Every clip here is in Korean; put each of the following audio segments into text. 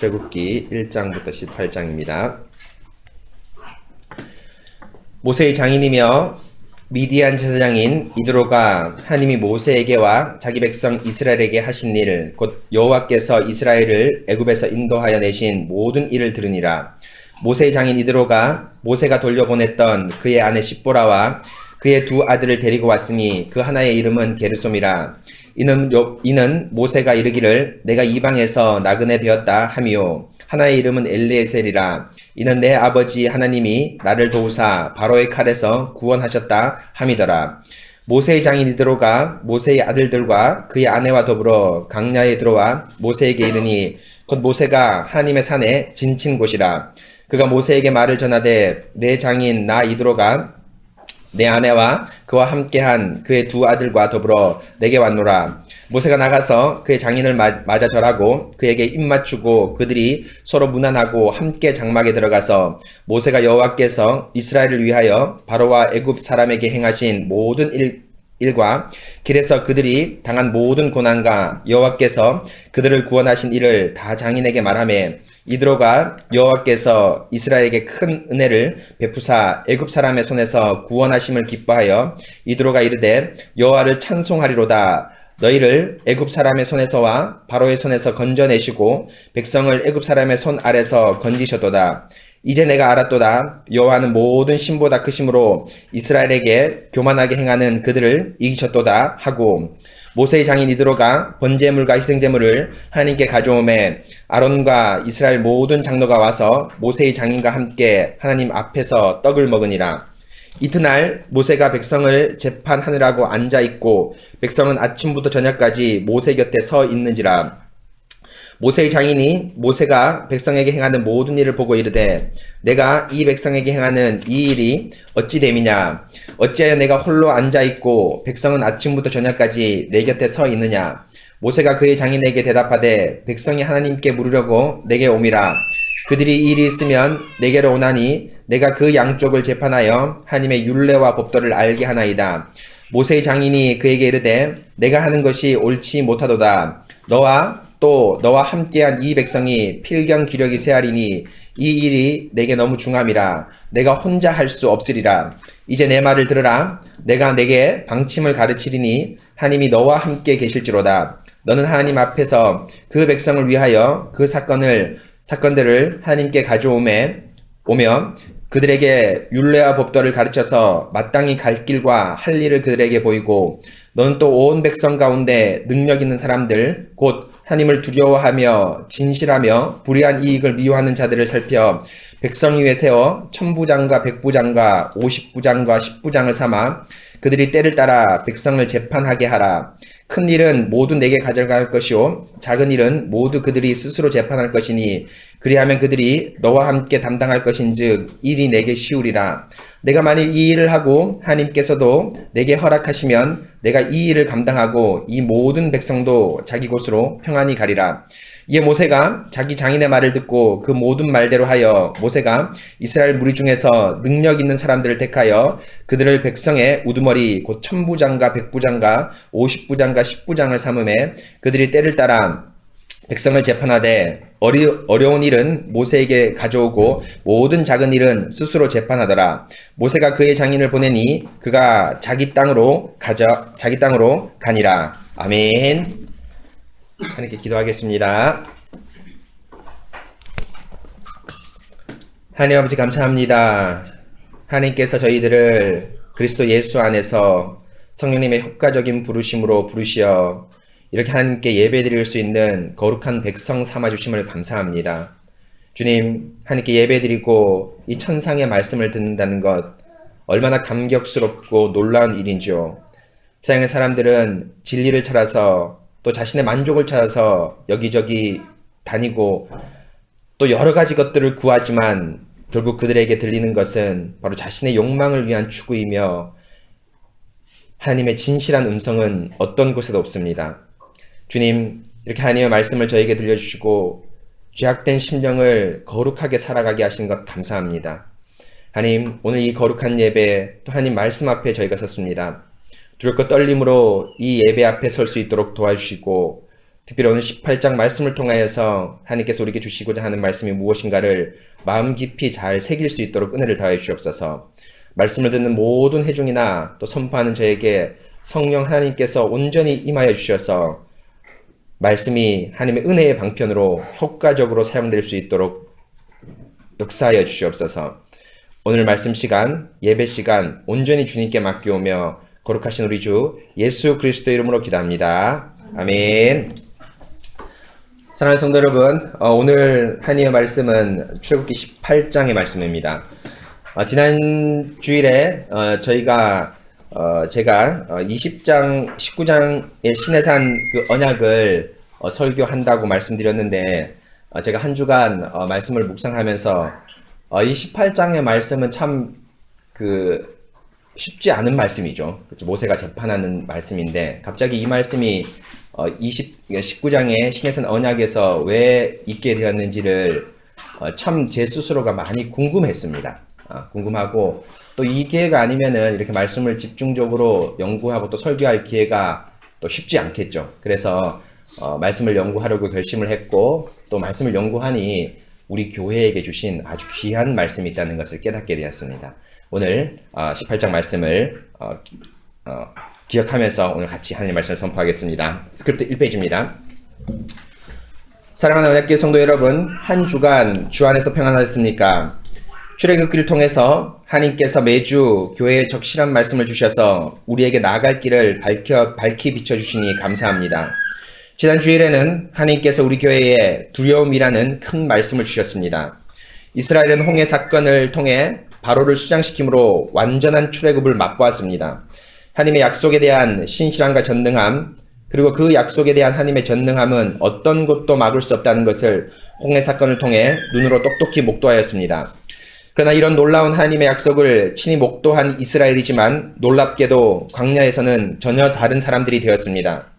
출애굽기 1장부터 18장입니다. 모세의 장인이며 미디안 제사장인 이드로가 하나님이 모세에게와 자기 백성 이스라엘에게 하신 일, 곧 여호와께서 이스라엘을 애굽에서 인도하여 내신 모든 일을 들으니라. 모세의 장인 이드로가 모세가 돌려보냈던 그의 아내 십보라와 그의 두 아들을 데리고 왔으니 그 하나의 이름은 게르솜이라. 이는 모세가 이르기를 내가 이방에서 나그네 되었다 하미요, 하나의 이름은 엘리에셀이라. 이는 내 아버지 하나님이 나를 도우사 바로의 칼에서 구원하셨다 함이더라. 모세의 장인 이드로가 모세의 아들들과 그의 아내와 더불어 강야에 들어와 모세에게 이르니 곧 모세가 하나님의 산에 진친 곳이라. 그가 모세에게 말을 전하되 내 장인 나 이드로가 내 아내와 그와 함께한 그의 두 아들과 더불어 내게 왔노라. 모세가 나가서 그의 장인을 맞아 절하고 그에게 입맞추고 그들이 서로 문안하고 함께 장막에 들어가서 모세가 여호와께서 이스라엘을 위하여 바로와 애굽 사람에게 행하신 모든 일과 길에서 그들이 당한 모든 고난과 여호와께서 그들을 구원하신 일을 다 장인에게 말하매, 이드로가 여호와께서 이스라엘에게 큰 은혜를 베푸사 애굽 사람의 손에서 구원하심을 기뻐하여 이드로가 이르되 여호와를 찬송하리로다. 너희를 애굽 사람의 손에서와 바로의 손에서 건져내시고 백성을 애굽 사람의 손 아래서 건지셨도다. 이제 내가 알았도다. 여호와는 모든 신보다 크심으로 이스라엘에게 교만하게 행하는 그들을 이기셨도다 하고, 모세의 장인 이드로가 번제물과 희생제물을 하나님께 가져오매 아론과 이스라엘 모든 장로가 와서 모세의 장인과 함께 하나님 앞에서 떡을 먹으니라. 이튿날 모세가 백성을 재판하느라고 앉아있고 백성은 아침부터 저녁까지 모세 곁에 서 있는지라. 모세의 장인이 모세가 백성에게 행하는 모든 일을 보고 이르되 내가 이 백성에게 행하는 이 일이 어찌 됨이냐? 어찌하여 내가 홀로 앉아있고 백성은 아침부터 저녁까지 내 곁에 서 있느냐? 모세가 그의 장인에게 대답하되 백성이 하나님께 물으려고 내게 오미라. 그들이 이 일이 있으면 내게로 오나니 내가 그 양쪽을 재판하여 하나님의 율례와 법도를 알게 하나이다. 모세의 장인이 그에게 이르되 내가 하는 것이 옳지 못하도다. 너와 함께한 이 백성이 필경 기력이 쇠하리니 이 일이 내게 너무 중함이라. 내가 혼자 할 수 없으리라. 이제 내 말을 들으라. 내가 내게 방침을 가르치리니 하나님이 너와 함께 계실지로다. 너는 하나님 앞에서 그 백성을 위하여 그 사건들을 하나님께 가져오며 그들에게 율례와 법도를 가르쳐서 마땅히 갈 길과 할 일을 그들에게 보이고, 너는 또 온 백성 가운데 능력 있는 사람들 곧 하나님을 두려워하며 진실하며 불의한 이익을 미워하는 자들을 살펴 백성 위에 세워 천부장과 백부장과 50부장과 10부장을 삼아 그들이 때를 따라 백성을 재판하게 하라. 큰 일은 모두 내게 가져갈 것이요 작은 일은 모두 그들이 스스로 재판할 것이니 그리하면 그들이 너와 함께 담당할 것인즉 일이 내게 쉬우리라. 내가 만일 이 일을 하고 하나님께서도 내게 허락하시면 내가 이 일을 감당하고 이 모든 백성도 자기 곳으로 평안히 가리라. 이에 모세가 자기 장인의 말을 듣고 그 모든 말대로 하여 모세가 이스라엘 무리 중에서 능력 있는 사람들을 택하여 그들을 백성의 우두머리 곧 천부장과 백부장과 50부장과 10부장을 삼음해 그들이 때를 따라 백성을 재판하되 어려운 일은 모세에게 가져오고 모든 작은 일은 스스로 재판하더라. 모세가 그의 장인을 보내니 그가 자기 땅으로 가니라. 아멘. 하나님께 기도하겠습니다. 하나님 아버지 감사합니다. 하나님께서 저희들을 그리스도 예수 안에서 성령님의 효과적인 부르심으로 부르시어 이렇게 하나님께 예배드릴 수 있는 거룩한 백성 삼아주심을 감사합니다. 주님, 하나님께 예배드리고 이 천상의 말씀을 듣는다는 것 얼마나 감격스럽고 놀라운 일인지요. 세상의 사람들은 진리를 찾아서 또 자신의 만족을 찾아서 여기저기 다니고 또 여러 가지 것들을 구하지만 결국 그들에게 들리는 것은 바로 자신의 욕망을 위한 추구이며 하나님의 진실한 음성은 어떤 곳에도 없습니다. 주님, 이렇게 하나님의 말씀을 저에게 들려주시고 죄악된 심령을 거룩하게 살아가게 하신 것 감사합니다. 하나님, 오늘 이 거룩한 예배 또 하나님 말씀 앞에 저희가 섰습니다. 두렵고 떨림으로 이 예배 앞에 설 수 있도록 도와주시고 특별히 오늘 18장 말씀을 통하여서 하나님께서 우리에게 주시고자 하는 말씀이 무엇인가를 마음 깊이 잘 새길 수 있도록 은혜를 더하여 주옵소서. 말씀을 듣는 모든 회중이나 또 선포하는 저에게 성령 하나님께서 온전히 임하여 주셔서 말씀이 하나님의 은혜의 방편으로 효과적으로 사용될 수 있도록 역사하여 주시옵소서. 오늘 말씀 시간, 예배 시간 온전히 주님께 맡기오며 거룩하신 우리 주 예수 그리스도 이름으로 기도합니다. 아멘. 사랑하는 성도 여러분, 오늘 하나님의 말씀은 출애굽기 18장의 말씀입니다. 지난 주일에 제가 20장, 19장의 시내산 그 언약을 설교한다고 말씀드렸는데, 제가 한 주간 말씀을 묵상하면서 이 18장의 말씀은 참 쉽지 않은 말씀이죠. 모세가 재판하는 말씀인데, 갑자기 이 말씀이 19장의 시내산 언약에서 왜 있게 되었는지를 참 제 스스로가 많이 궁금했습니다. 궁금하고, 또 이 기회가 아니면은 이렇게 말씀을 집중적으로 연구하고 또 설교할 기회가 또 쉽지 않겠죠. 그래서 말씀을 연구하려고 결심을 했고, 또 말씀을 연구하니 우리 교회에게 주신 아주 귀한 말씀이 있다는 것을 깨닫게 되었습니다. 오늘 18장 말씀을 기억하면서 오늘 같이 하나님의 말씀을 선포하겠습니다. 스크립트 1페이지입니다. 사랑하는 언약교회 성도 여러분, 한 주간 주 안에서 평안하셨습니까? 출애굽기를 통해서 하나님께서 매주 교회에 적실한 말씀을 주셔서 우리에게 나아갈 길을 밝히 비춰주시니 감사합니다. 지난 주일에는 하나님께서 우리 교회에 두려움이라는 큰 말씀을 주셨습니다. 이스라엘은 홍해 사건을 통해 바로를 수장시킴으로 완전한 출애굽을 맛보았습니다. 하나님의 약속에 대한 신실함과 전능함, 그리고 그 약속에 대한 하나님의 전능함은 어떤 것도 막을 수 없다는 것을 홍해 사건을 통해 눈으로 똑똑히 목도하였습니다. 그러나 이런 놀라운 하나님의 약속을 친히 목도한 이스라엘이지만 놀랍게도 광야에서는 전혀 다른 사람들이 되었습니다.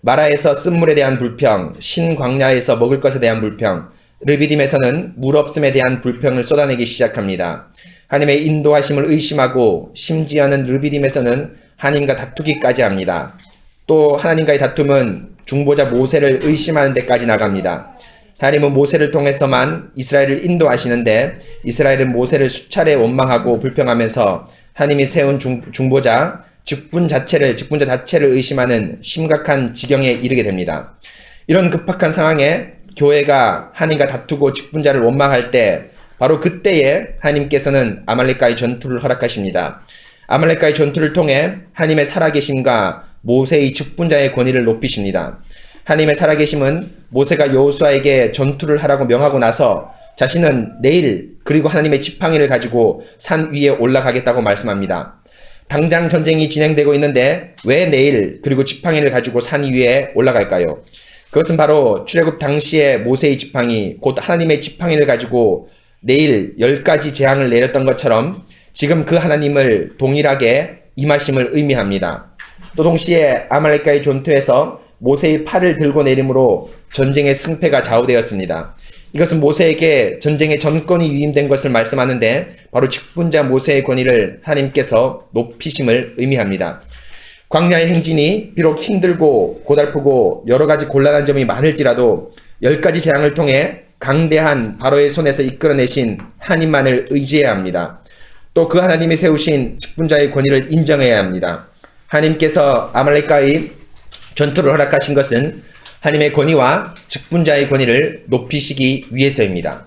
마라에서 쓴물에 대한 불평, 신광야에서 먹을 것에 대한 불평, 르비딤에서는 물 없음에 대한 불평을 쏟아내기 시작합니다. 하나님의 인도하심을 의심하고 심지어는 르비딤에서는 하나님과 다투기까지 합니다. 또 하나님과의 다툼은 중보자 모세를 의심하는 데까지 나갑니다. 하나님은 모세를 통해서만 이스라엘을 인도하시는데 이스라엘은 모세를 수차례 원망하고 불평하면서 하나님이 세운 중보자 직분자 자체를 의심하는 심각한 지경에 이르게 됩니다. 이런 급박한 상황에 교회가 하나님과 다투고 직분자를 원망할 때 바로 그때에 하나님께서는 아말렉과의 전투를 허락하십니다. 아말렉과의 전투를 통해 하나님의 살아계심과 모세의 직분자의 권위를 높이십니다. 하나님의 살아계심은 모세가 여호수아에게 전투를 하라고 명하고 나서 자신은 내일 그리고 하나님의 지팡이를 가지고 산 위에 올라가겠다고 말씀합니다. 당장 전쟁이 진행되고 있는데 왜 내일 그리고 지팡이를 가지고 산 위에 올라갈까요? 그것은 바로 출애굽 당시에 모세의 지팡이, 곧 하나님의 지팡이를 가지고 내일 10가지 재앙을 내렸던 것처럼 지금 그 하나님을 동일하게 임하심을 의미합니다. 또 동시에 아말렉과의 전투에서 모세의 팔을 들고 내림으로 전쟁의 승패가 좌우되었습니다. 이것은 모세에게 전쟁의 전권이 위임된 것을 말씀하는데 바로 직분자 모세의 권위를 하나님께서 높이심을 의미합니다. 광야의 행진이 비록 힘들고 고달프고 여러 가지 곤란한 점이 많을지라도 10가지 재앙을 통해 강대한 바로의 손에서 이끌어내신 하나님만을 의지해야 합니다. 또 그 하나님이 세우신 직분자의 권위를 인정해야 합니다. 하나님께서 아말렉과의 전투를 허락하신 것은 하나님의 권위와 직분자의 권위를 높이시기 위해서입니다.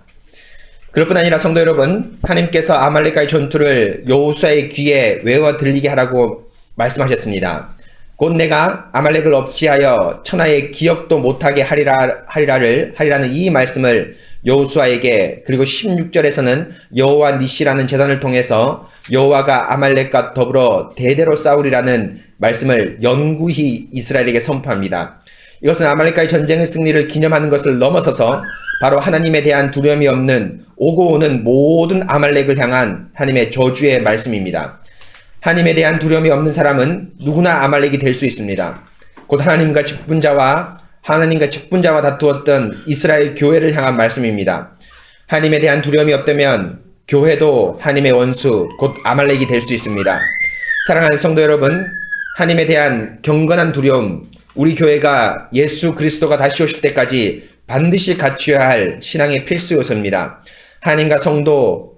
그럴 뿐 아니라 성도 여러분, 하나님께서 아말렉과의 전투를 여호수아의 귀에 외워 들리게 하라고 말씀하셨습니다. 곧 내가 아말렉을 없이하여 천하의 기억도 못하게 하리라는 이 말씀을 여호수아에게, 그리고 16절에서는 여호와 니시라는 제단을 통해서 여호와가 아말렉과 더불어 대대로 싸우리라는 말씀을 영구히 이스라엘에게 선포합니다. 이것은 아말렉과의 전쟁의 승리를 기념하는 것을 넘어서서 바로 하나님에 대한 두려움이 없는 오고 오는 모든 아말렉을 향한 하나님의 저주의 말씀입니다. 하나님에 대한 두려움이 없는 사람은 누구나 아말렉이 될 수 있습니다. 곧 하나님과 직분자와 다투었던 이스라엘 교회를 향한 말씀입니다. 하나님에 대한 두려움이 없다면 교회도 하나님의 원수, 곧 아말렉이 될 수 있습니다. 사랑하는 성도 여러분, 하나님에 대한 경건한 두려움, 우리 교회가 예수 그리스도가 다시 오실 때까지 반드시 갖춰야 할 신앙의 필수 요소입니다. 하나님과 성도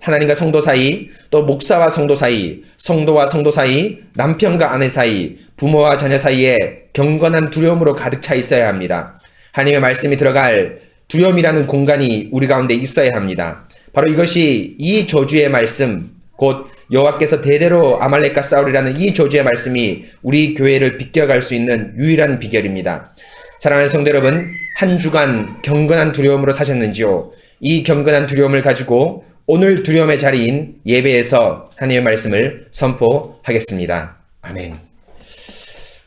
사이, 또 목사와 성도 사이, 성도와 성도 사이, 남편과 아내 사이, 부모와 자녀 사이에 경건한 두려움으로 가득 차 있어야 합니다. 하나님의 말씀이 들어갈 두려움이라는 공간이 우리 가운데 있어야 합니다. 바로 이것이 이 저주의 말씀, 곧 여호와께서 대대로 아말렉과 싸우리라는 이 저주의 말씀이 우리 교회를 비껴갈 수 있는 유일한 비결입니다. 사랑하는 성도 여러분, 한 주간 경건한 두려움으로 사셨는지요? 이 경건한 두려움을 가지고 오늘 두려움의 자리인 예배에서 하나님의 말씀을 선포하겠습니다. 아멘.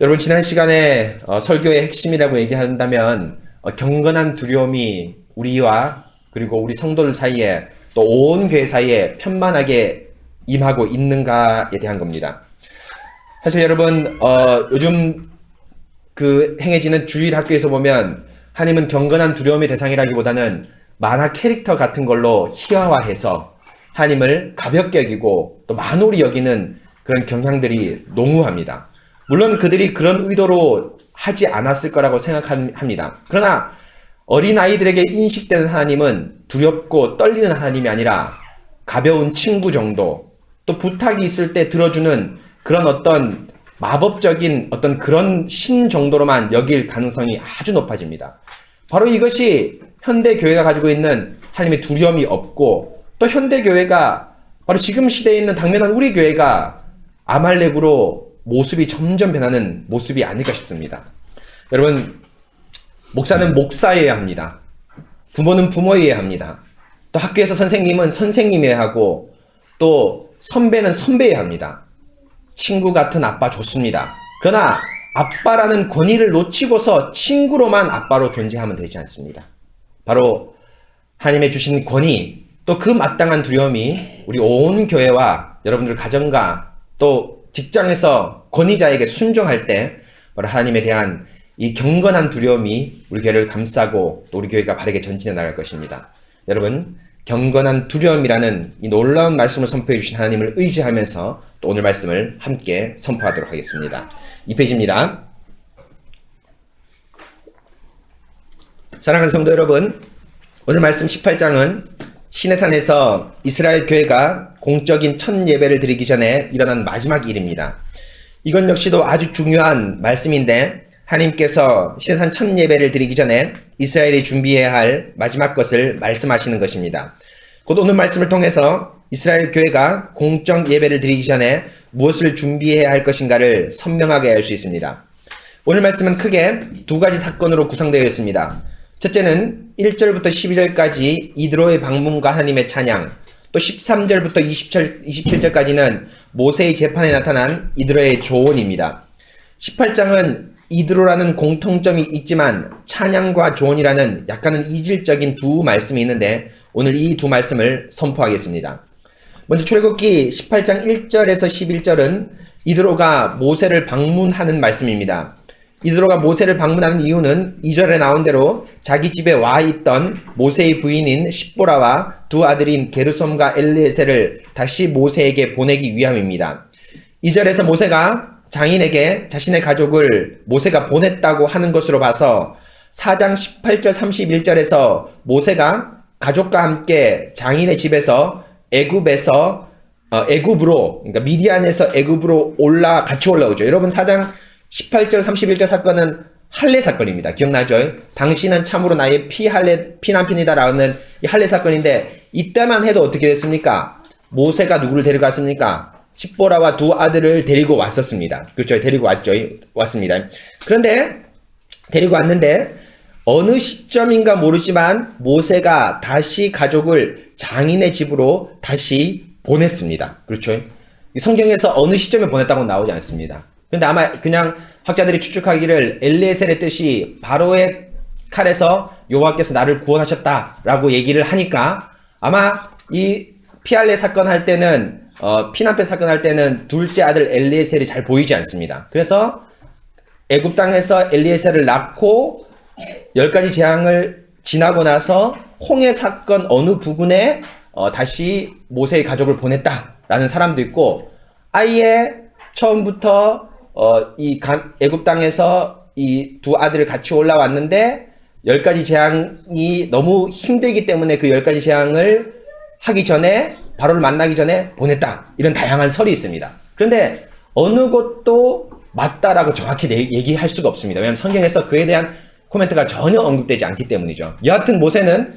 여러분, 지난 시간에 설교의 핵심이라고 얘기한다면 경건한 두려움이 우리와 그리고 우리 성도들 사이에 또 온 교회 사이에 편만하게 임하고 있는가에 대한 겁니다. 사실 여러분, 요즘 행해지는 주일 학교에서 보면 하나님은 경건한 두려움의 대상이라기보다는 만화 캐릭터 같은 걸로 희화화해서 하나님을 가볍게 여기고 또 만홀히 여기는 그런 경향들이 농후합니다. 물론 그들이 그런 의도로 하지 않았을 거라고 생각합니다. 그러나 어린아이들에게 인식되는 하나님은 두렵고 떨리는 하나님이 아니라 가벼운 친구 정도, 또 부탁이 있을 때 들어주는 그런 어떤 마법적인 어떤 그런 신 정도로만 여길 가능성이 아주 높아집니다. 바로 이것이 현대 교회가 가지고 있는 하나님의 두려움이 없고, 또 현대 교회가 바로 지금 시대에 있는 당면한 우리 교회가 아말렉으로 모습이 점점 변하는 모습이 아닐까 싶습니다. 여러분, 목사는 목사여야 합니다. 부모는 부모여야 합니다. 또 학교에서 선생님은 선생님이어야 하고, 또 선배는 선배여야 합니다. 친구 같은 아빠 좋습니다. 그러나 아빠라는 권위를 놓치고서 친구로만 아빠로 존재하면 되지 않습니다. 바로 하나님의 주신 권위, 또 그 마땅한 두려움이 우리 온 교회와 여러분들 가정과 또 직장에서 권위자에게 순종할 때 바로 하나님에 대한 이 경건한 두려움이 우리 교회를 감싸고 또 우리 교회가 바르게 전진해 나갈 것입니다. 여러분, 경건한 두려움이라는 이 놀라운 말씀을 선포해 주신 하나님을 의지하면서 또 오늘 말씀을 함께 선포하도록 하겠습니다. 2페이지입니다. 사랑하는 성도 여러분, 오늘 말씀 18장은 시내산에서 이스라엘 교회가 공적인 첫 예배를 드리기 전에 일어난 마지막 일입니다. 이건 역시도 아주 중요한 말씀인데, 하나님께서 시내산 첫 예배를 드리기 전에 이스라엘이 준비해야 할 마지막 것을 말씀하시는 것입니다. 곧 오늘 말씀을 통해서 이스라엘 교회가 공적 예배를 드리기 전에 무엇을 준비해야 할 것인가를 선명하게 알 수 있습니다. 오늘 말씀은 크게 두 가지 사건으로 구성되어 있습니다. 첫째는 1절부터 12절까지 이드로의 방문과 하나님의 찬양, 또 13절부터 27절까지는 모세의 재판에 나타난 이드로의 조언입니다. 18장은 이드로라는 공통점이 있지만 찬양과 조언이라는 약간은 이질적인 두 말씀이 있는데 오늘 이 두 말씀을 선포하겠습니다. 먼저 출애굽기 18장 1절에서 11절은 이드로가 모세를 방문하는 말씀입니다. 이드로가 모세를 방문하는 이유는 2절에 나온 대로 자기 집에 와 있던 모세의 부인인 십보라와 두 아들인 게르솜과 엘리에셀을 다시 모세에게 보내기 위함입니다. 2절에서 모세가 장인에게 자신의 가족을 모세가 보냈다고 하는 것으로 봐서 4장 18절 31절에서 모세가 가족과 함께 장인의 집에서 애굽으로, 그러니까 미디안에서 애굽으로 같이 올라오죠. 여러분, 4장 18절 31절 사건은 할례 사건입니다. 기억나죠? 당신은 참으로 나의 피난편이다라는 이 할례 사건인데, 이때만 해도 어떻게 됐습니까? 모세가 누구를 데려갔습니까? 십보라와 두 아들을 데리고 왔었습니다. 그렇죠? 데리고 왔습니다. 그런데 데리고 왔는데 어느 시점인가 모르지만 모세가 다시 가족을 장인의 집으로 다시 보냈습니다. 그렇죠? 성경에서 어느 시점에 보냈다고 나오지 않습니다. 그런데 아마 그냥 학자들이 추측하기를 엘리에셀의 뜻이 바로의 칼에서 여호와께서 나를 구원하셨다라고 얘기를 하니까 아마 이 피할레 사건 할 때는 피난패 사건 할 때는 둘째 아들 엘리에셀이 잘 보이지 않습니다. 그래서 애굽 땅에서 엘리에셀을 낳고 10가지 재앙을 지나고 나서 홍해 사건 어느 부근에 다시 모세의 가족을 보냈다라는 사람도 있고, 아예 처음부터 애굽 땅에서 이 두 아들을 같이 올라왔는데 10가지 재앙이 너무 힘들기 때문에 그 10가지 재앙을 하기 전에 바로를 만나기 전에 보냈다. 이런 다양한 설이 있습니다. 그런데 어느 것도 맞다라고 정확히 얘기할 수가 없습니다. 왜냐하면 성경에서 그에 대한 코멘트가 전혀 언급되지 않기 때문이죠. 여하튼 모세는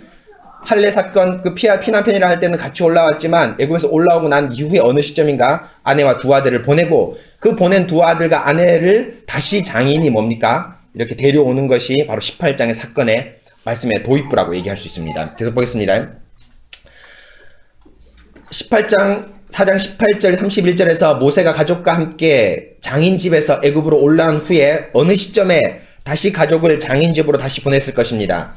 할례 사건 그 피난편이라 할 때는 같이 올라왔지만 애굽에서 올라오고 난 이후에 어느 시점인가 아내와 두 아들을 보내고 그 보낸 두 아들과 아내를 다시 장인이 뭡니까? 이렇게 데려오는 것이 바로 18장의 사건의 말씀의 도입부라고 얘기할 수 있습니다. 계속 보겠습니다. 4장 18절 31절에서 모세가 가족과 함께 장인 집에서 애굽으로 올라온 후에 어느 시점에 다시 가족을 장인 집으로 다시 보냈을 것입니다.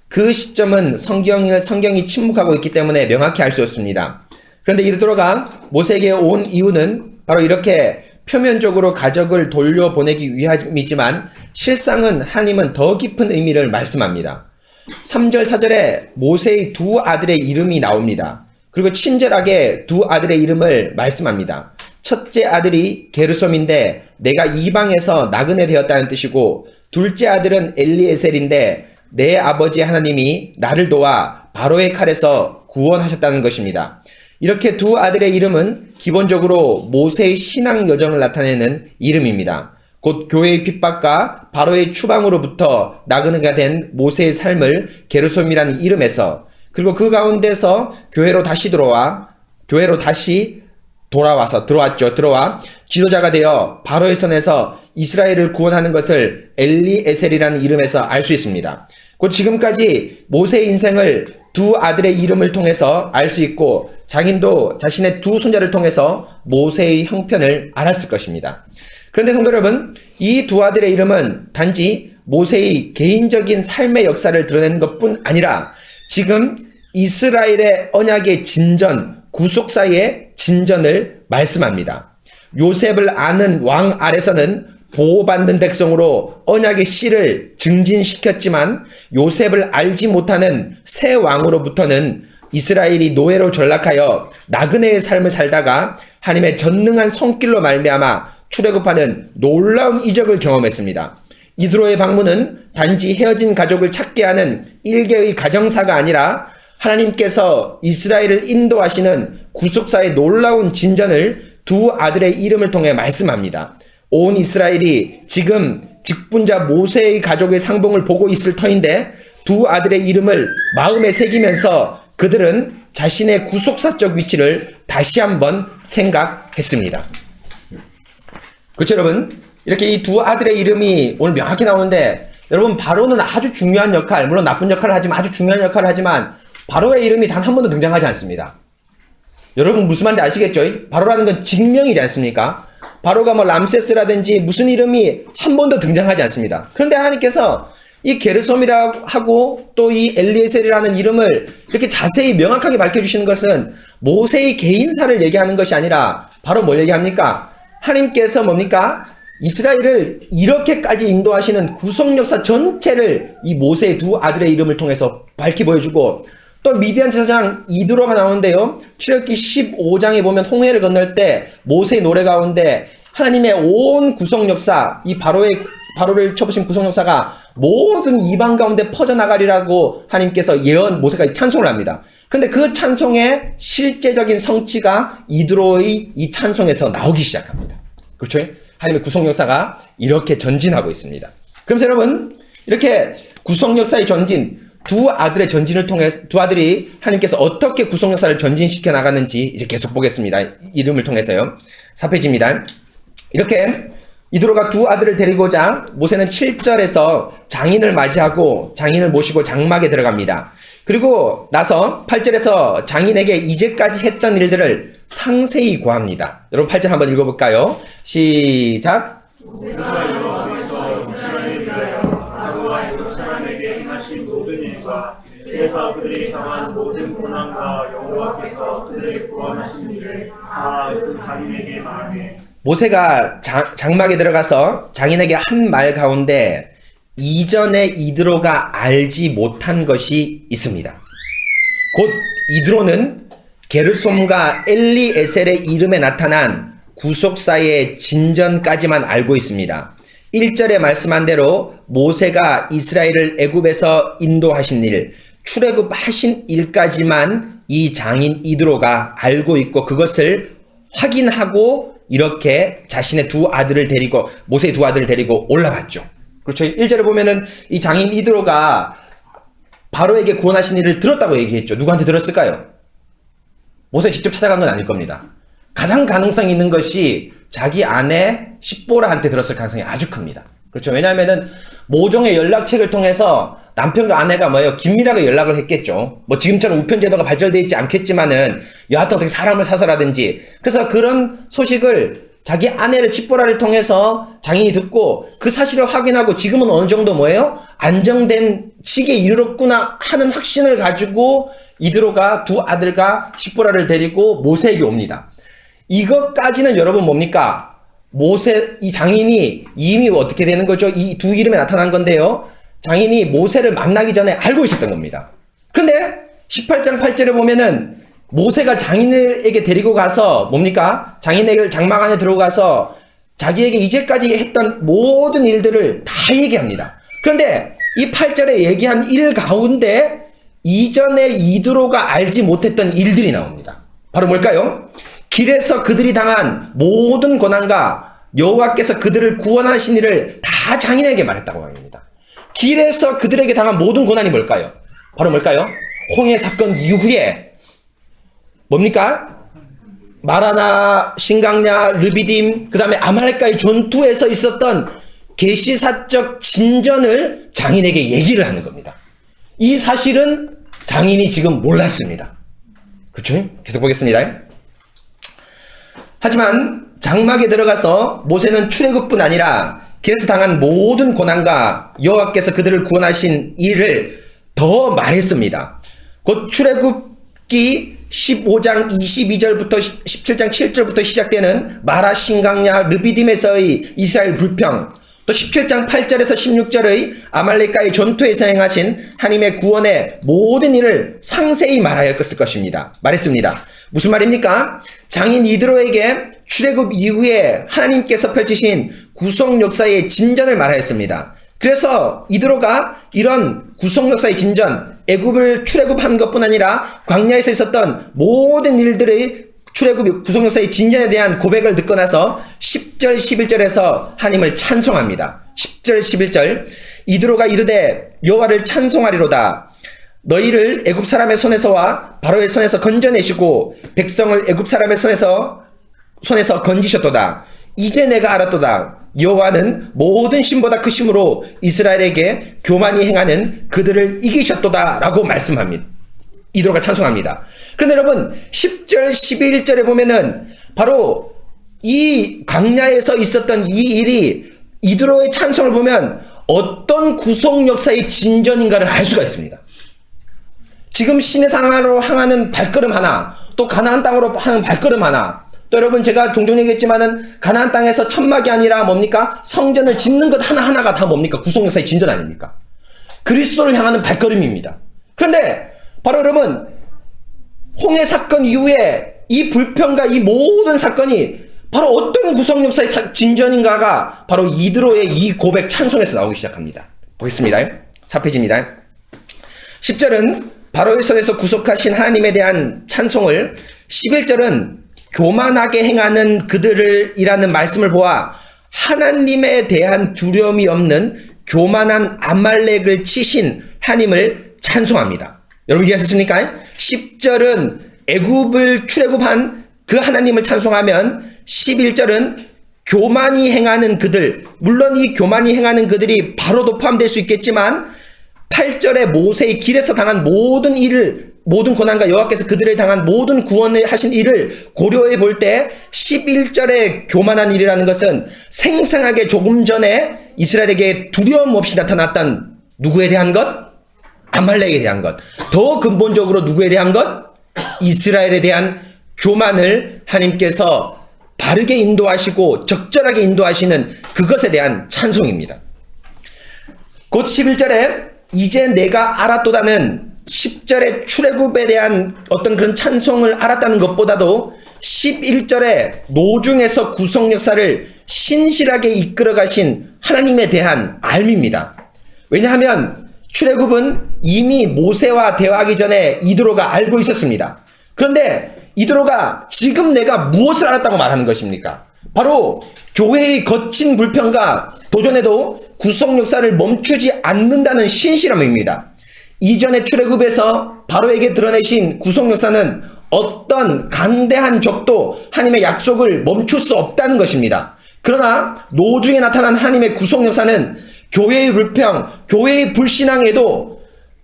그 시점은 성경이 침묵하고 있기 때문에 명확히 알 수 없습니다. 그런데 이르도가 모세에게 온 이유는 바로 이렇게 표면적으로 가족을 돌려보내기 위함이지만 실상은 하나님은 더 깊은 의미를 말씀합니다. 3절 4절에 모세의 두 아들의 이름이 나옵니다. 그리고 친절하게 두 아들의 이름을 말씀합니다. 첫째 아들이 게르솜인데 내가 이방에서 나그네 되었다는 뜻이고 둘째 아들은 엘리에셀인데 내 아버지 하나님이 나를 도와 바로의 칼에서 구원하셨다는 것입니다. 이렇게 두 아들의 이름은 기본적으로 모세의 신앙 여정을 나타내는 이름입니다. 곧 교회의 핍박과 바로의 추방으로부터 나그네가 된 모세의 삶을 게르솜이라는 이름에서 그리고 그 가운데서 교회로 다시 들어와 지도자가 되어 바로의 손에서 이스라엘을 구원하는 것을 엘리에셀이라는 이름에서 알 수 있습니다. 곧 지금까지 모세의 인생을 두 아들의 이름을 통해서 알 수 있고 장인도 자신의 두 손자를 통해서 모세의 형편을 알았을 것입니다. 그런데 성도 여러분, 이 두 아들의 이름은 단지 모세의 개인적인 삶의 역사를 드러내는 것뿐 아니라 지금 이스라엘의 언약의 진전, 구속사의 진전을 말씀합니다. 요셉을 아는 왕 아래서는 보호받는 백성으로 언약의 씨를 증진시켰지만 요셉을 알지 못하는 새 왕으로부터는 이스라엘이 노예로 전락하여 나그네의 삶을 살다가 하나님의 전능한 손길로 말미암아 출애굽하는 놀라운 이적을 경험했습니다. 이드로의 방문은 단지 헤어진 가족을 찾게 하는 일개의 가정사가 아니라 하나님께서 이스라엘을 인도하시는 구속사의 놀라운 진전을 두 아들의 이름을 통해 말씀합니다. 온 이스라엘이 지금 직분자 모세의 가족의 상봉을 보고 있을 터인데 두 아들의 이름을 마음에 새기면서 그들은 자신의 구속사적 위치를 다시 한번 생각했습니다. 그렇죠, 여러분? 이렇게 이 두 아들의 이름이 오늘 명확히 나오는데 여러분, 바로는 아주 중요한 역할, 물론 나쁜 역할을 하지만 아주 중요한 역할을 하지만 바로의 이름이 단 한 번도 등장하지 않습니다. 여러분 무슨 말인지 아시겠죠? 바로라는 건 직명이지 않습니까? 바로가 뭐 람세스라든지 무슨 이름이 한 번도 등장하지 않습니다. 그런데 하나님께서 이 게르솜이라고 하고 또 이 엘리에셀이라는 이름을 이렇게 자세히 명확하게 밝혀주시는 것은 모세의 개인사를 얘기하는 것이 아니라 바로 뭘 얘기합니까? 하나님께서 뭡니까? 이스라엘을 이렇게까지 인도하시는 구속 역사 전체를 이 모세의 두 아들의 이름을 통해서 밝히 보여주고 또 미디안 제사장 이드로가 나오는데요. 출애굽기 15장에 보면 홍해를 건널 때 모세의 노래 가운데 하나님의 온 구속 역사, 이 바로를 쳐부신 구속 역사가 모든 이방 가운데 퍼져나가리라고 하나님께서 모세가 찬송을 합니다. 그런데 그 찬송의 실제적인 성취가 이드로의 이 찬송에서 나오기 시작합니다. 그렇죠? 하나님의 구속 역사가 이렇게 전진하고 있습니다. 그래서 여러분, 이렇게 구속 역사의 전진, 두 아들의 전진을 통해서 두 아들이 하나님께서 어떻게 구속 역사를 전진시켜 나갔는지 이제 계속 보겠습니다. 이름을 통해서요. 4페이지입니다. 이렇게 이드로가 두 아들을 데리고자 모세는 7절에서 장인을 맞이하고 장인을 모시고 장막에 들어갑니다. 그리고 나서 8절에서 장인에게 이제까지 했던 일들을 상세히 고합니다. 여러분 8절 한번 읽어볼까요? 시작. 그래서 그들이 당한 모든 고난과 여호와께서 그들을 구원하신 일을 다 그 장인에게 말하네. 모세가 장막에 들어가서 장인에게 한 말 가운데 이전에 이드로가 알지 못한 것이 있습니다. 곧 이드로는 게르솜과 엘리에셀의 이름에 나타난 구속사의 진전까지만 알고 있습니다. 1절에 말씀한 대로 모세가 이스라엘을 애굽에서 인도하신 일, 출애굽하신 일까지만 이 장인 이드로가 알고 있고 그것을 확인하고 이렇게 자신의 두 아들을 데리고 모세의 두 아들을 데리고 올라왔죠. 그렇죠. 1절에 보면은 이 장인 이드로가 바로에게 구원하신 일을 들었다고 얘기했죠. 누구한테 들었을까요? 모세 직접 찾아간 건 아닐 겁니다. 가장 가능성 있는 것이 자기 아내 십보라한테 들었을 가능성이 아주 큽니다. 그렇죠. 왜냐하면은 모종의 연락책을 통해서 남편과 아내가 긴밀하게 연락을 했겠죠. 뭐 지금처럼 우편 제도가 발달되어 있지 않겠지만은 여하튼 어떻게 사람을 사서라든지 그래서 그런 소식을 자기 아내를 십보라를 통해서 장인이 듣고 그 사실을 확인하고 지금은 어느 정도 안정된 시기에 이르렀구나 하는 확신을 가지고 이드로가 두 아들과 십보라를 데리고 모세에게 옵니다. 이것까지는 여러분 뭡니까? 이 장인이 이미 어떻게 되는 거죠? 이 두 이름에 나타난 건데요. 장인이 모세를 만나기 전에 알고 있었던 겁니다. 그런데 18장 8절에 보면은 모세가 장인에게 데리고 가서 뭡니까? 장인에게 장막 안에 들어가서 자기에게 이제까지 했던 모든 일들을 다 얘기합니다. 그런데 이 8절에 얘기한 일 가운데 이전에 이드로가 알지 못했던 일들이 나옵니다. 바로 뭘까요? 길에서 그들이 당한 모든 고난과 여호와께서 그들을 구원하신 일을 다 장인에게 말했다고 합니다. 길에서 그들에게 당한 모든 고난이 뭘까요? 바로 뭘까요? 홍해 사건 이후에 뭡니까? 마라나, 신강야, 르비딤, 그 다음에 아말렉과의 전투에서 있었던 계시사적 진전을 장인에게 얘기를 하는 겁니다. 이 사실은 장인이 지금 몰랐습니다. 그렇죠? 계속 보겠습니다. 하지만 장막에 들어가서 모세는 출애굽뿐 아니라 길에서 당한 모든 고난과 여호와께서 그들을 구원하신 일을 더 말했습니다. 곧 출애굽기 15장 22절부터 17장 7절부터 시작되는 마라, 신강야, 르비딤에서의 이스라엘 불평, 또 17장 8절에서 16절의 아말렉과의 전투에서 행하신 하나님의 구원의 모든 일을 상세히 말하였을 것입니다. 말했습니다. 무슨 말입니까? 장인 이드로에게 출애굽 이후에 하나님께서 펼치신 구속 역사의 진전을 말하였습니다. 그래서 이드로가 이런 구속 역사의 진전, 애굽을 출애굽한 것뿐 아니라 광야에서 있었던 모든 일들의 출애굽 구속 역사의 진전에 대한 고백을 듣고 나서 10절 11절에서 하나님을 찬송합니다. 10절 11절 이드로가 이르되 여호와를 찬송하리로다. 너희를 애굽 사람의 손에서와 바로의 손에서 건져내시고 백성을 애굽 사람의 손에서 건지셨도다. 이제 내가 알았도다. 여호와는 모든 신보다 크심으로 이스라엘에게 교만히 행하는 그들을 이기셨도다 라고 말씀합니다. 이드로가 찬송합니다. 그런데 여러분 10절 11절에 보면은 바로 이 광야에서 있었던 이 일이 이드로의 찬송을 보면 어떤 구속 역사의 진전인가를 알 수가 있습니다. 지금 시내 상하로 향하는 발걸음 하나, 또 가나안 땅으로 하는 발걸음 하나, 또 여러분 제가 종종 얘기했지만은 가나안 땅에서 천막이 아니라 뭡니까? 성전을 짓는 것 하나하나가 다 뭡니까? 구속 역사의 진전 아닙니까? 그리스도를 향하는 발걸음입니다. 그런데 바로 여러분 홍해 사건 이후에 이 불평과 이 모든 사건이 바로 어떤 구속 역사의 진전인가가 바로 이드로의 이 고백 찬송에서 나오기 시작합니다. 보겠습니다. 4페이지입니다. 10절은 바로의 손에서 구속하신 하나님에 대한 찬송을, 11절은 교만하게 행하는 그들을 이라는 말씀을 보아 하나님에 대한 두려움이 없는 교만한 아말렉을 치신 하나님을 찬송합니다. 여러분 이해하셨습니까? 10절은 애굽을 출애굽한 그 하나님을 찬송하면 11절은 교만히 행하는 그들, 물론 이 교만히 행하는 그들이 바로도 포함될 수 있겠지만 8절에 모세의 길에서 당한 모든 일을, 모든 고난과 여호와께서 그들을 당한 모든 구원을 하신 일을 고려해 볼 때 11절의 교만한 일이라는 것은 생생하게 조금 전에 이스라엘에게 두려움 없이 나타났던 누구에 대한 것? 아말렉에 대한 것. 더 근본적으로 누구에 대한 것? 이스라엘에 대한 교만을 하나님께서 바르게 인도하시고 적절하게 인도하시는 그것에 대한 찬송입니다. 곧 11절에 이제 내가 알았도다는 10절의 출애굽에 대한 어떤 그런 찬송을 알았다는 것보다도 11절에 노중에서 구속 역사를 신실하게 이끌어 가신 하나님에 대한 알미입니다. 왜냐하면 출애굽은 이미 모세와 대화하기 전에 이드로가 알고 있었습니다. 그런데 이드로가 지금 내가 무엇을 알았다고 말하는 것입니까? 바로 교회의 거친 불평과 도전에도 구속 역사를 멈추지 않는다는 신실함입니다. 이전의 출애굽에서 바로에게 드러내신 구속 역사는 어떤 간대한 적도 하나님의 약속을 멈출 수 없다는 것입니다. 그러나 노중에 나타난 하나님의 구속 역사는 교회의 불평, 교회의 불신앙에도,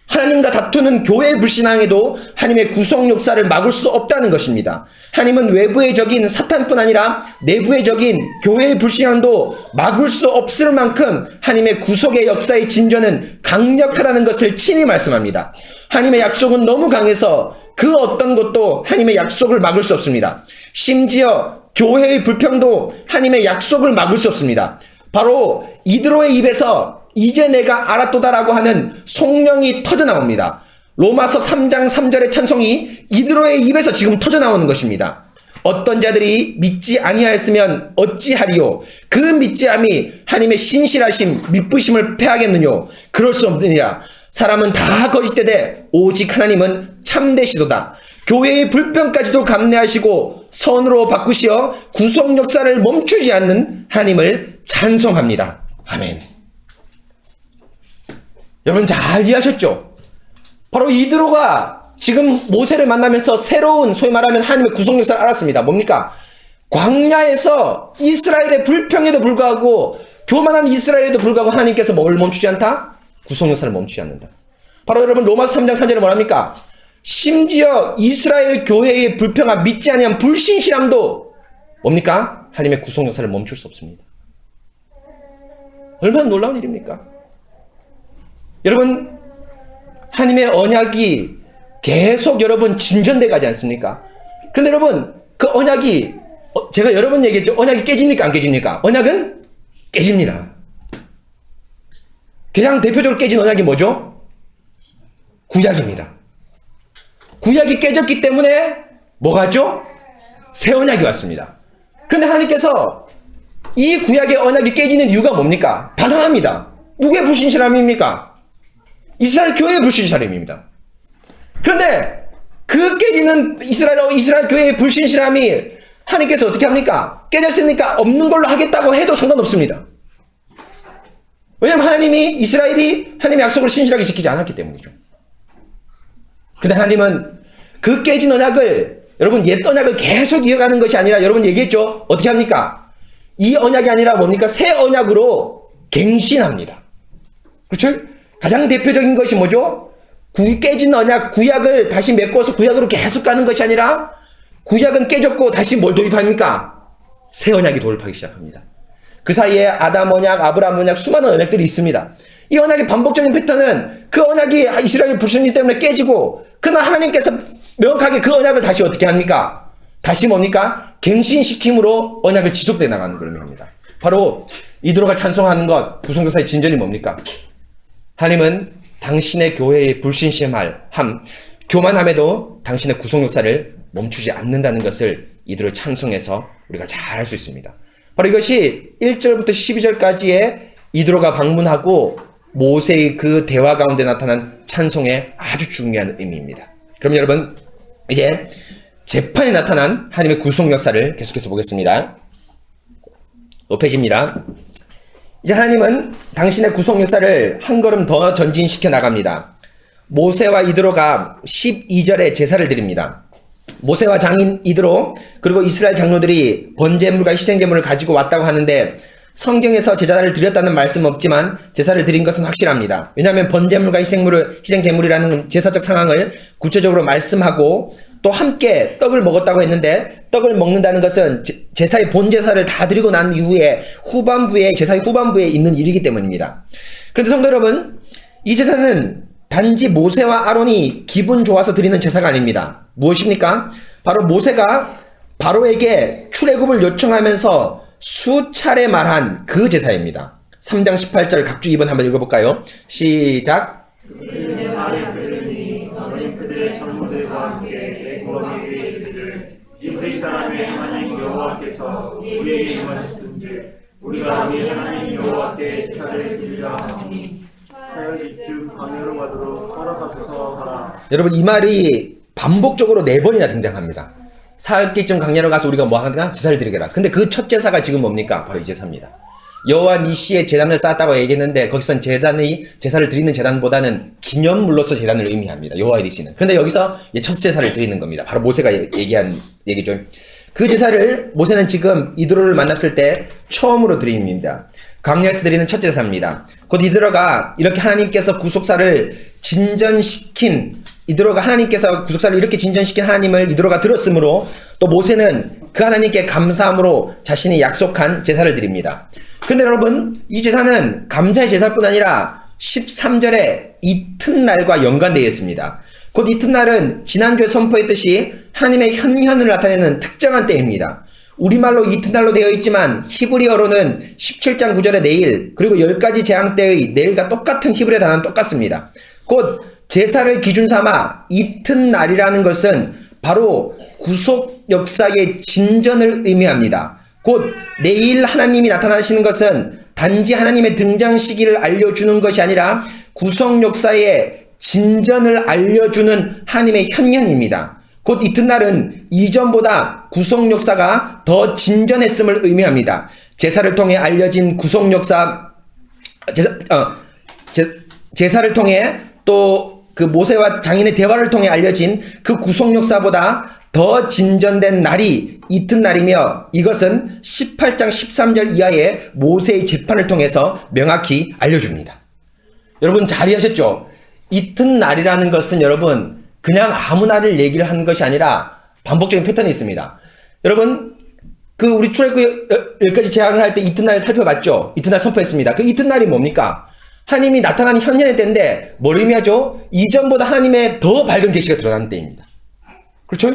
하나님과 다투는 교회의 불신앙에도 하나님의 구속 역사를 막을 수 없다는 것입니다. 하나님은 외부의 적인 사탄뿐 아니라 내부의 적인 교회의 불신앙도 막을 수 없을 만큼 하나님의 구속의 역사의 진전은 강력하다는 것을 친히 말씀합니다. 하나님의 약속은 너무 강해서 그 어떤 것도 하나님의 약속을 막을 수 없습니다. 심지어 교회의 불평도 하나님의 약속을 막을 수 없습니다. 바로 이드로의 입에서 이제 내가 알았도다라고 하는 성령이 터져나옵니다. 로마서 3장 3절의 찬송이 이드로의 입에서 지금 터져나오는 것입니다. 어떤 자들이 믿지 아니하였으면 어찌하리요? 그 믿지 함이 하나님의 신실하심 믿부심을 패하겠느뇨? 그럴 수 없느니라. 사람은 다 거짓되되 오직 하나님은 참되시도다. 교회의 불평까지도 감내하시고 선으로 바꾸시어 구속 역사를 멈추지 않는 하나님을 찬송합니다. 아멘. 여러분 잘 이해하셨죠? 바로 이드로가 지금 모세를 만나면서 새로운 소위 말하면 하나님의 구속 역사를 알았습니다. 뭡니까? 광야에서 이스라엘의 불평에도 불구하고 교만한 이스라엘에도 불구하고 하나님께서 뭘 멈추지 않다? 구속 역사를 멈추지 않는다. 바로 여러분 로마서 3장 3절에 뭐랍니까? 심지어 이스라엘 교회의 불평과 믿지 아니한 불신실함도 뭡니까? 하나님의 구속 역사를 멈출 수 없습니다. 얼마나 놀라운 일입니까? 여러분 하나님의 언약이 계속 여러분 진전돼 가지 않습니까? 그런데 여러분 그 언약이 제가 여러 번 얘기했죠. 언약이 깨집니까? 안 깨집니까? 언약은 깨집니다. 가장 대표적으로 깨진 언약이 뭐죠? 구약입니다. 구약이 깨졌기 때문에 뭐가 왔죠? 새 언약이 왔습니다. 그런데 하나님께서 이 구약의 언약이 깨지는 이유가 뭡니까? 단단합니다. 누구의 불신실함입니까? 이스라엘 교회의 불신실함입니다. 그런데 그 깨지는 이스라엘 교회의 불신실함이 하나님께서 어떻게 합니까? 깨졌으니까 없는 걸로 하겠다고 해도 상관없습니다. 왜냐하면 하나님이 이스라엘이 하나님의 약속을 신실하게 지키지 않았기 때문이죠. 그런데 하나님은 그 깨진 언약을 여러분 옛 언약을 계속 이어가는 것이 아니라 여러분 얘기했죠? 어떻게 합니까? 이 언약이 아니라 뭡니까? 새 언약으로 갱신합니다. 그렇죠? 가장 대표적인 것이 뭐죠? 깨진 언약, 구약을 다시 메꿔서 구약으로 계속 가는 것이 아니라 구약은 깨졌고 다시 뭘 도입합니까? 새 언약이 도입하기 시작합니다. 그 사이에 아담 언약, 아브라함 언약 수많은 언약들이 있습니다. 이 언약의 반복적인 패턴은 그 언약이 이스라엘 불신이 때문에 깨지고 그러나 하나님께서 명확하게 그 언약을 다시 어떻게 합니까? 다시 뭡니까? 갱신시킴으로 언약을 지속돼 나가는 걸 의미합니다. 바로 이드로가 찬송하는 것, 구속역사의 진전이 뭡니까? 하나님은 당신의 교회의 불신심함, 교만함에도 당신의 구속역사를 멈추지 않는다는 것을 이드로 찬송해서 우리가 잘 알 수 있습니다. 바로 이것이 1절부터 12절까지의 이드로가 방문하고 모세의 그 대화 가운데 나타난 찬송의 아주 중요한 의미입니다. 그럼 여러분 이제 재판에 나타난 하나님의 구속 역사를 계속해서 보겠습니다. 높여집니다. 이제 하나님은 당신의 구속 역사를 한 걸음 더 전진시켜 나갑니다. 모세와 이드로가 12절에 제사를 드립니다. 모세와 장인 이드로 그리고 이스라엘 장로들이 번제물과 희생제물을 가지고 왔다고 하는데 성경에서 제사를 드렸다는 말씀은 없지만 제사를 드린 것은 확실합니다. 왜냐하면 번제물과 희생제물이라는 제사적 상황을 구체적으로 말씀하고 또 함께 떡을 먹었다고 했는데 떡을 먹는다는 것은 제사의 본제사를 다 드리고 난 이후에 제사의 후반부에 있는 일이기 때문입니다. 그런데 성도 여러분, 이 제사는 단지 모세와 아론이 기분 좋아서 드리는 제사가 아닙니다. 무엇입니까? 바로 모세가 바로에게 출애굽을 요청하면서 수차례 말한 그 제사입니다. 3장 18절 각주 2번 한번 읽어볼까요? 시작. 그들의 말을 들으니 너는 그들의 장로들과 함께 애굽에 이르기를 이브리 사람의 하나님 여호와께서 우리에게 임하셨은즉 우리가 우리 하나님 여호와께 제사를 드리려 하니 사열이 즉 광야로 가도록 허락하소서 하라. 여러분 이 말이 반복적으로 4번이나 등장합니다. 사흘기쯤 광야로 가서 우리가 뭐 하나? 제사를 드리게라. 근데 그 첫 제사가 지금 뭡니까? 바로 이 제사입니다. 여호와 니시의 제단을 쌓았다고 얘기했는데 거기선 제사를 드리는 제단보다는 기념물로서 제단을 의미합니다. 여호와 니시는. 그런데 여기서 첫 제사를 드리는 겁니다. 바로 모세가 얘기한 얘기죠. 그 제사를 모세는 지금 이드로를 만났을 때 처음으로 드립니다. 광야에서 드리는 첫 제사입니다. 곧 이드로가 이렇게 하나님께서 구속사를 진전시킨 이드로가 하나님께서 구속사를 이렇게 진전시킨 하나님을 이드로가 들었으므로 또 모세는 그 하나님께 감사함으로 자신이 약속한 제사를 드립니다. 그런데 여러분 이 제사는 감사의 제사뿐 아니라 13절의 이튿날과 연관되어 있습니다. 곧 이튿날은 지난주에 선포했듯이 하나님의 현현을 나타내는 특정한 때입니다. 우리말로 이튿날로 되어 있지만 히브리어로는 17장 9절의 내일 그리고 10가지 재앙 때의 내일과 똑같은 히브리어 단어는 똑같습니다. 곧 제사를 기준 삼아 이튿날이라는 것은 바로 구속 역사의 진전을 의미합니다. 곧 내일 하나님이 나타나시는 것은 단지 하나님의 등장 시기를 알려주는 것이 아니라 구속 역사의 진전을 알려주는 하나님의 현현입니다. 곧 이튿날은 이전보다 구속 역사가 더 진전했음을 의미합니다. 제사를 통해 알려진 구속 역사, 제사를 통해 또 그 모세와 장인의 대화를 통해 알려진 그 구속 역사보다 더 진전된 날이 이튿날이며 이것은 18장 13절 이하의 모세의 재판을 통해서 명확히 알려줍니다. 여러분 잘 이해하셨죠? 이튿날이라는 것은 여러분 그냥 아무 날을 얘기를 하는 것이 아니라 반복적인 패턴이 있습니다. 여러분 그 우리 출애굽 10가지 재앙을 할 때 이튿날 살펴봤죠? 이튿날 선포했습니다. 그 이튿날이 뭡니까? 하나님이 나타나는 현현의 때인데 뭘 의미하죠? 이전보다 하나님의 더 밝은 계시가 드러나는 때입니다. 그렇죠?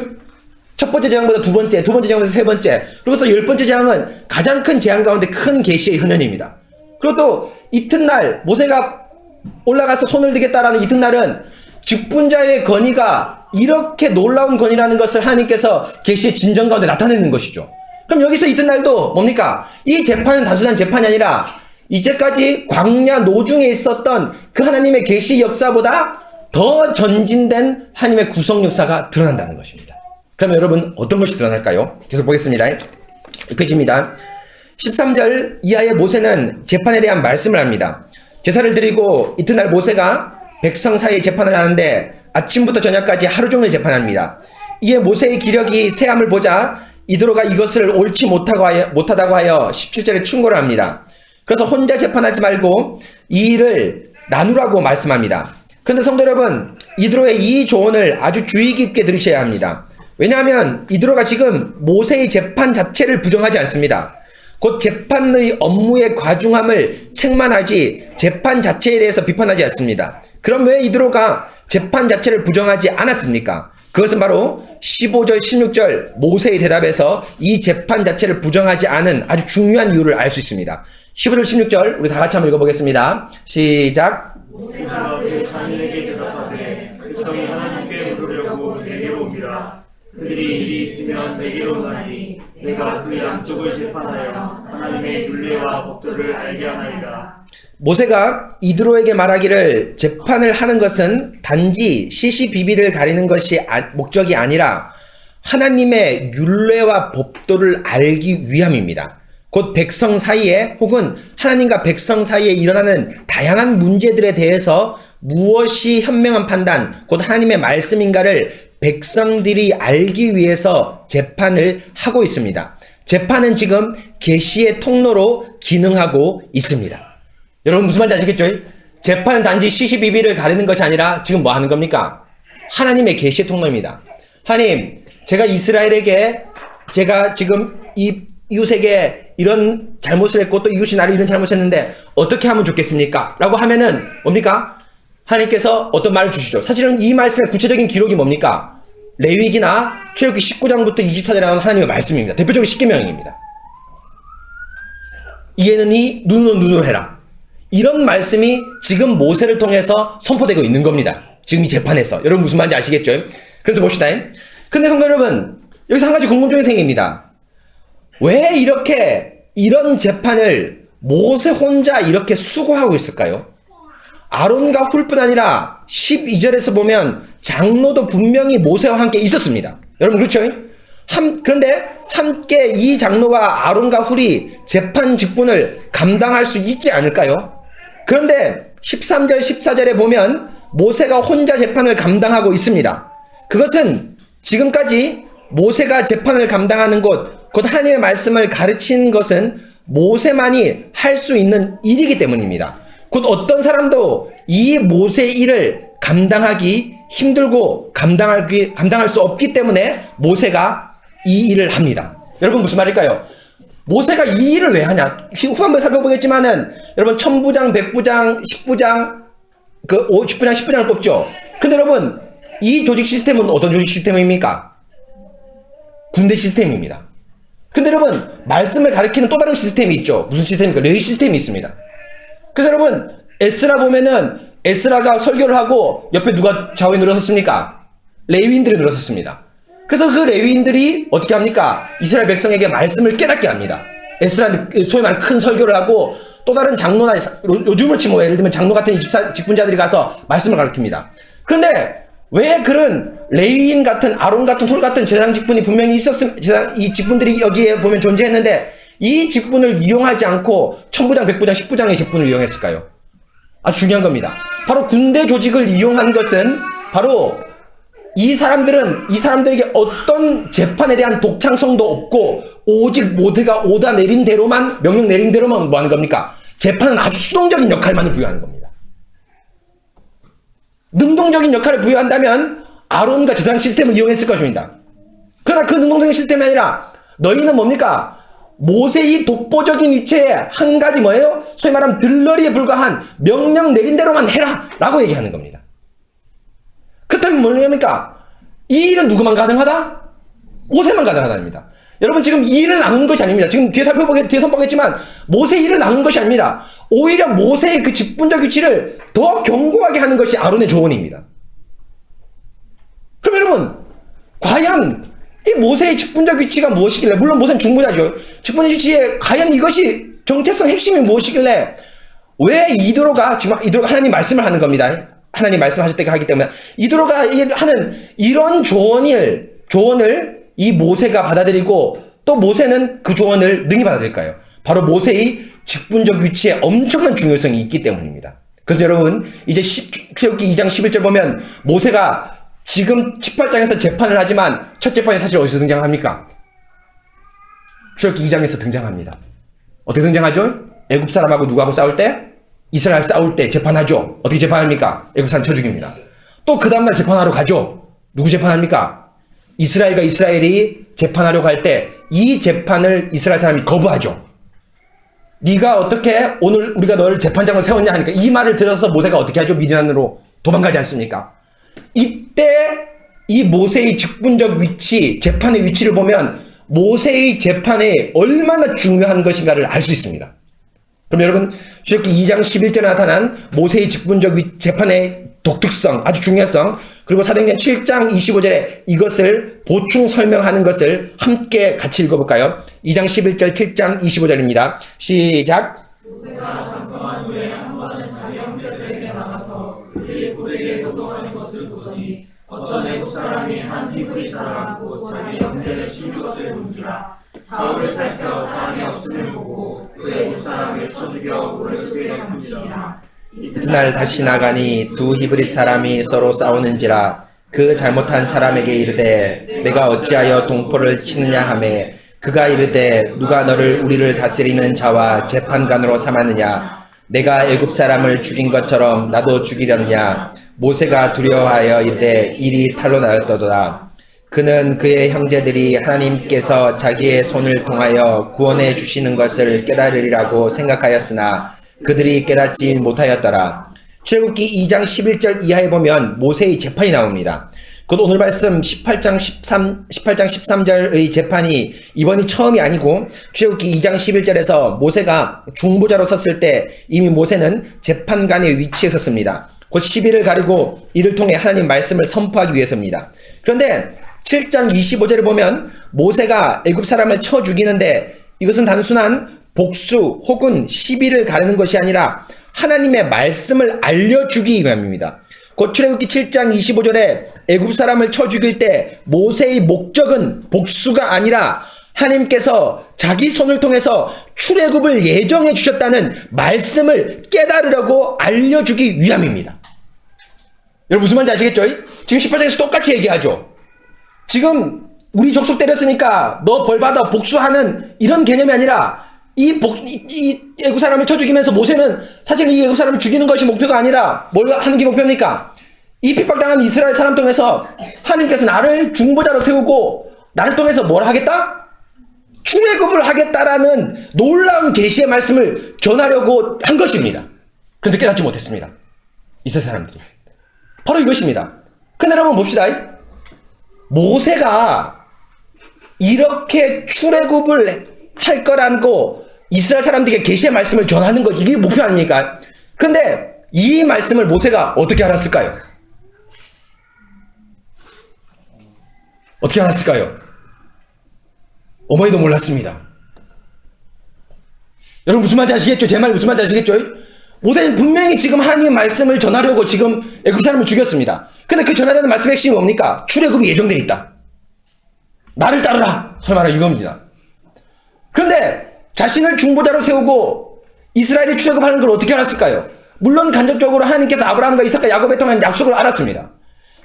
첫 번째 재앙보다 두 번째 재앙보다 세 번째, 그리고 또 10번째 재앙은 가장 큰 재앙 가운데 큰 계시의 현현입니다. 그리고 또 이튿날 모세가 올라가서 손을 들겠다라는 이튿날은 직분자의 건의가 이렇게 놀라운 건의라는 것을 하나님께서 계시의 진정 가운데 나타내는 것이죠. 그럼 여기서 이튿날도 뭡니까? 이 재판은 단순한 재판이 아니라 이제까지 광야 노중에 있었던 그 하나님의 계시 역사보다 더 전진된 하나님의 구속 역사가 드러난다는 것입니다. 그러면 여러분 어떤 것이 드러날까요? 계속 보겠습니다. 6페이지입니다. 13절 이하의 모세는 재판에 대한 말씀을 합니다. 제사를 드리고 이튿날 모세가 백성 사이에 재판을 하는데 아침부터 저녁까지 하루 종일 재판합니다. 이에 모세의 기력이 쇠함을 보자 이드로가 이것을 옳지 못하다고 하여 17절에 충고를 합니다. 그래서 혼자 재판하지 말고 이 일을 나누라고 말씀합니다. 그런데 성도 여러분, 이드로의 이 조언을 아주 주의 깊게 들으셔야 합니다. 왜냐하면 이드로가 지금 모세의 재판 자체를 부정하지 않습니다. 곧 재판의 업무의 과중함을 책망하지 재판 자체에 대해서 비판하지 않습니다. 그럼 왜 이드로가 재판 자체를 부정하지 않았습니까? 그것은 바로 15절, 16절 모세의 대답에서 이 재판 자체를 부정하지 않은 아주 중요한 이유를 알 수 있습니다. 15절, 16절 우리 다 같이 한번 읽어보겠습니다. 시작. 모세가 그의 자민에게 대답하되 백성이 하나님께 물으려고 내게로 옵니다. 그들이 일이 있으면 내게로 오나니 내가 그 양쪽을 재판하여 하나님의 율례와 법도를 알게 하나이다. 모세가 이드로에게 말하기를 재판을 하는 것은 단지 시시비비를 가리는 것이 목적이 아니라 하나님의 율례와 법도를 알기 위함입니다. 곧 백성 사이에 혹은 하나님과 백성 사이에 일어나는 다양한 문제들에 대해서 무엇이 현명한 판단, 곧 하나님의 말씀인가를 백성들이 알기 위해서 재판을 하고 있습니다. 재판은 지금 계시의 통로로 기능하고 있습니다. 여러분 무슨 말인지 아시겠죠? 재판은 단지 시시비비를 가리는 것이 아니라 지금 뭐 하는 겁니까? 하나님의 계시의 통로입니다. 하나님, 제가 이스라엘에게 제가 지금 이 이웃에게 이런 잘못을 했고 또 이웃이 나를 이런 잘못을 했는데 어떻게 하면 좋겠습니까? 라고 하면은 뭡니까? 하나님께서 어떤 말을 주시죠. 사실은 이 말씀의 구체적인 기록이 뭡니까? 레위기나 출애굽기 19장부터 24절에 나온 하나님의 말씀입니다. 대표적으로 십계명입니다. 이에는 이 눈으로 눈으로 해라. 이런 말씀이 지금 모세를 통해서 선포되고 있는 겁니다. 지금 이 재판에서. 여러분 무슨 말인지 아시겠죠? 그래서 봅시다. 근데 성도 여러분, 여기서 한 가지 궁금증이 생깁니다. 왜 이렇게 이런 재판을 모세 혼자 이렇게 수고하고 있을까요? 아론과 훌뿐 아니라 12절에서 보면 장로도 분명히 모세와 함께 있었습니다. 여러분 그렇죠? 그런데 함께 이 장로와 아론과 훌이 재판 직분을 감당할 수 있지 않을까요? 그런데 13절 14절에 보면 모세가 혼자 재판을 감당하고 있습니다. 그것은 지금까지 모세가 재판을 감당하는 것, 곧 하나님의 말씀을 가르치는 것은 모세만이 할 수 있는 일이기 때문입니다. 곧 어떤 사람도 이 모세의 일을 감당하기 힘들고 감당할 수 없기 때문에 모세가 이 일을 합니다. 여러분 무슨 말일까요? 모세가 이 일을 왜 하냐? 후반부에 살펴보겠지만은 여러분 천부장, 백부장, 십부장, 10부장, 10부장을 뽑죠. 근데 여러분 이 조직 시스템은 어떤 조직 시스템입니까? 군대 시스템입니다. 근데 여러분 말씀을 가리키는 또 다른 시스템이 있죠. 무슨 시스템입니까? 레위 시스템이 있습니다. 그래서 여러분 에스라 보면은 에스라가 설교를 하고 옆에 누가 좌우에 늘어섰습니까? 레위인들이 늘어섰습니다. 그래서 그 레위인들이 어떻게 합니까? 이스라엘 백성에게 말씀을 깨닫게 합니다. 에스라 소위 말하는 큰 설교를 하고 또 다른 장로나 요즘을 치면 예를 들면 장로 같은 직분자들이 가서 말씀을 가르칩니다. 그런데 왜 그런 레위인 같은 아론 같은 홀 같은 제사장 직분이 분명히 이 직분들이 여기에 보면 존재했는데 이 직분을 이용하지 않고 천부장, 백부장, 십부장의 직분을 이용했을까요? 아주 중요한 겁니다. 바로 군대 조직을 이용한 것은 바로 이 사람들에게 어떤 재판에 대한 독창성도 없고 오직 모세가 명령 내린 대로만 뭐 하는 겁니까? 재판은 아주 수동적인 역할만을 부여하는 겁니다. 능동적인 역할을 부여한다면 아론과 제사장 시스템을 이용했을 것입니다. 그러나 그 능동적인 시스템이 아니라 너희는 뭡니까? 모세의 독보적인 위치에 한 가지 뭐예요? 소위 말하면 들러리에 불과한 명령 내린 대로만 해라 라고 얘기하는 겁니다. 그렇다면 뭐냐니까 이 일은 누구만 가능하다? 모세만 가능하다입니다. 여러분 지금 이 일을 나누는 것이 아닙니다. 지금 뒤에 선보겠지만 모세의 일을 나누는 것이 아닙니다. 오히려 모세의 그 직분적 위치를 더 견고하게 하는 것이 아론의 조언입니다. 그럼 여러분 과연 이 모세의 직분적 위치가 무엇이길래, 물론 모세는 중보자죠. 직분적 위치에 과연 이것이 정체성 핵심이 무엇이길래 왜 이드로가 하나님 말씀을 하는 겁니다. 하나님 말씀하실 때 하기 때문에 이드로가 하는 이런 조언을 이 모세가 받아들이고 또 모세는 그 조언을 능히 받아들일까요? 바로 모세의 직분적 위치에 엄청난 중요성이 있기 때문입니다. 그래서 여러분 이제 출애굽기 2장 11절 보면 모세가 지금 18장에서 재판을 하지만 첫 재판이 사실 어디서 등장합니까? 출애굽기 2장에서 등장합니다. 어떻게 등장하죠? 애굽 사람하고 누구하고 싸울 때? 이스라엘 싸울 때 재판하죠. 어떻게 재판합니까? 애굽 사람 쳐 죽입니다. 또 그 다음날 재판하러 가죠. 누구 재판합니까? 이스라엘과 이스라엘이 재판하려고 할 때 이 재판을 이스라엘 사람이 거부하죠. 네가 어떻게 오늘 우리가 너를 재판장으로 세웠냐 하니까 이 말을 들어서 모세가 어떻게 하죠? 미디안으로 도망가지 않습니까? 이때 이 모세의 직분적 위치, 재판의 위치를 보면 모세의 재판에 얼마나 중요한 것인가를 알 수 있습니다. 그럼 여러분 출애굽기 2장 11절에 나타난 모세의 직분적 재판의 독특성, 아주 중요성, 그리고 사도행전 7장 25절에 이것을 보충 설명하는 것을 함께 같이 읽어볼까요? 2장 11절 7장 25절입니다. 시작. 모세가 장성한 후에 한 번은 자기 형제들에게 나가서 그들이 고되게 노동하는 것을 보더니 어떤 애굽 사람이 한 히브리 사람 곧 자기 형제를 죽인 것을 본지라. 사울을 살펴 사람이 없음을 보고 그 애굽 사람을 쳐 죽여 모래속에 던지니라. 이튿날 다시 나가니 두 히브리 사람이 서로 싸우는지라. 그 잘못한 사람에게 이르되 내가 어찌하여 동포를 치느냐 하매 그가 이르되 누가 너를 우리를 다스리는 자와 재판관으로 삼았느냐. 내가 애굽 사람을 죽인 것처럼 나도 죽이려느냐. 모세가 두려워하여 이르되 일이 탈로 나였도다. 그는 그의 형제들이 하나님께서 자기의 손을 통하여 구원해 주시는 것을 깨달으리라고 생각하였으나 그들이 깨닫지 못하였더라. 출애굽기 2장 11절 이하에 보면 모세의 재판이 나옵니다. 곧 오늘 말씀 18장 13절의 재판이 이번이 처음이 아니고 출애굽기 2장 11절에서 모세가 중보자로 섰을 때 이미 모세는 재판관의 위치에 섰습니다. 곧 시비를 가리고 이를 통해 하나님 말씀을 선포하기 위해서입니다. 그런데 7장 25절에 보면 모세가 애굽 사람을 쳐 죽이는데 이것은 단순한 복수 혹은 시비를 가르는 것이 아니라 하나님의 말씀을 알려주기 위함입니다. 곧 출애굽기 7장 25절에 애굽 사람을 쳐 죽일 때 모세의 목적은 복수가 아니라 하나님께서 자기 손을 통해서 출애굽을 예정해 주셨다는 말씀을 깨달으려고 알려주기 위함입니다. 여러분 무슨 말인지 아시겠죠? 지금 18장에서 똑같이 얘기하죠. 지금 우리 족속 때렸으니까 너 벌받아 복수하는 이런 개념이 아니라 이 애굽 사람을 쳐 죽이면서 모세는 사실 이 애굽 사람을 죽이는 것이 목표가 아니라 뭘 하는 게 목표입니까? 이 핍박당한 이스라엘 사람 통해서 하나님께서 나를 중보자로 세우고 나를 통해서 뭘 하겠다? 출애굽을 하겠다라는 놀라운 계시의 말씀을 전하려고 한 것입니다. 그런데 깨닫지 못했습니다. 이스라엘 사람들이. 바로 이것입니다. 근데 여러분 봅시다. 모세가 이렇게 출애굽을 할 거라고 이스라엘 사람들에게 계시의 말씀을 전하는 것, 이게 목표 아닙니까? 그런데 이 말씀을 모세가 어떻게 알았을까요? 어떻게 알았을까요? 어머니도 몰랐습니다. 여러분 무슨 말인지 아시겠죠? 제 말 무슨 말인지 아시겠죠? 모세는 분명히 지금 하나님의 말씀을 전하려고 지금 애굽 사람을 죽였습니다. 근데 그 전하려는 말씀의 핵심이 뭡니까? 출애굽이 예정되어 있다. 나를 따르라. 소위 말하는 이겁니다. 그런데 자신을 중보자로 세우고 이스라엘이 출애굽하는 걸 어떻게 알았을까요? 물론 간접적으로 하나님께서 아브라함과 이삭과 야곱에 통한 약속을 알았습니다.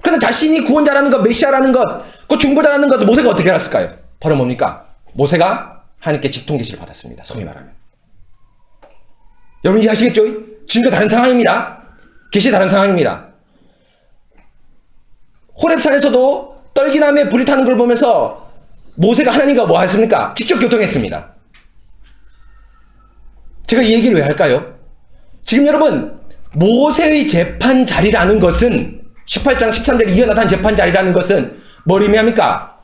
그런데 자신이 구원자라는 것, 메시아라는 것, 그 중보자라는 것을 모세가 어떻게 알았을까요? 바로 뭡니까? 모세가 하나님께 직통계시를 받았습니다. 소위 말하면. 여러분 이해하시겠죠? 지금과 다른 상황입니다. 계시 다른 상황입니다. 호렙산에서도 떨기나무에 불이 타는 걸 보면서 모세가 하나님과 뭐 했습니까? 직접 교통했습니다. 제가 이 얘기를 왜 할까요? 지금 여러분 모세의 재판 자리라는 것은 18장 13절 이어 나타난 재판 자리라는 것은 뭘 의미합니까?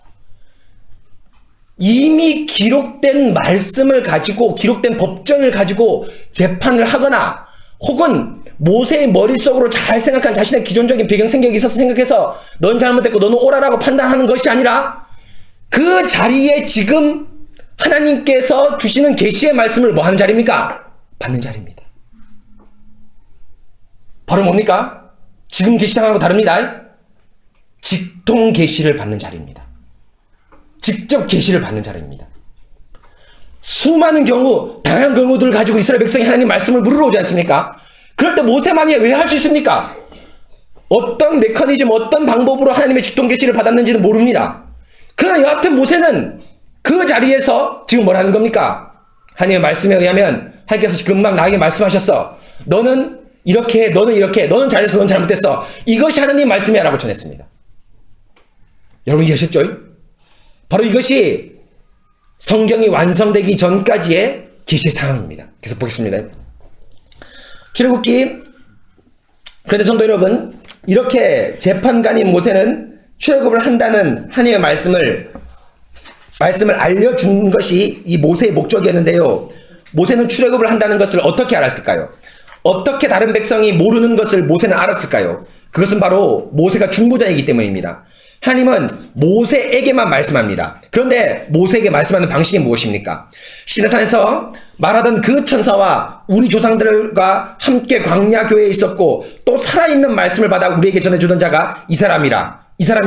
이미 기록된 말씀을 가지고 기록된 법정을 가지고 재판을 하거나 혹은 모세의 머릿속으로 잘 생각한 자신의 기존적인 배경 생각이 있어서 생각해서 넌 잘못했고 너는 옳아라고 판단하는 것이 아니라 그 자리에 지금 하나님께서 주시는 계시의 말씀을 뭐 하는 자리입니까? 받는 자리입니다. 바로 뭡니까? 지금 계시 상황하고 다릅니다. 직통 계시를 받는 자리입니다. 직접 계시를 받는 자리입니다. 수많은 경우, 다양한 경우들을 가지고 이스라엘 백성이 하나님 말씀을 물으러 오지 않습니까? 그럴 때 모세만이 왜 할 수 있습니까? 어떤 메커니즘, 어떤 방법으로 하나님의 직통 계시를 받았는지는 모릅니다. 그러나 여하튼 모세는 그 자리에서 지금 뭘 하는 겁니까? 하나님의 말씀에 의하면 하나님께서 금방 나에게 말씀하셨어. 너는 이렇게, 너는 이렇게, 너는 잘했어, 너는 잘못했어. 이것이 하나님 말씀이야 라고 전했습니다. 여러분 이해하셨죠? 바로 이것이 성경이 완성되기 전까지의 계시 상황입니다. 계속 보겠습니다. 출애굽기. 그런데 성도 여러분, 이렇게 재판관인 모세는 출애굽을 한다는 하나님의 말씀을 알려준 것이 이 모세의 목적이었는데요. 모세는 출애굽을 한다는 것을 어떻게 알았을까요? 어떻게 다른 백성이 모르는 것을 모세는 알았을까요? 그것은 바로 모세가 중보자이기 때문입니다. 하나님은 모세에게만 말씀합니다. 그런데 모세에게 말씀하는 방식이 무엇입니까? 시내산에서 말하던 그 천사와 우리 조상들과 함께 광야교회에 있었고 또 살아있는 말씀을 받아 우리에게 전해주던 자가 이 사람이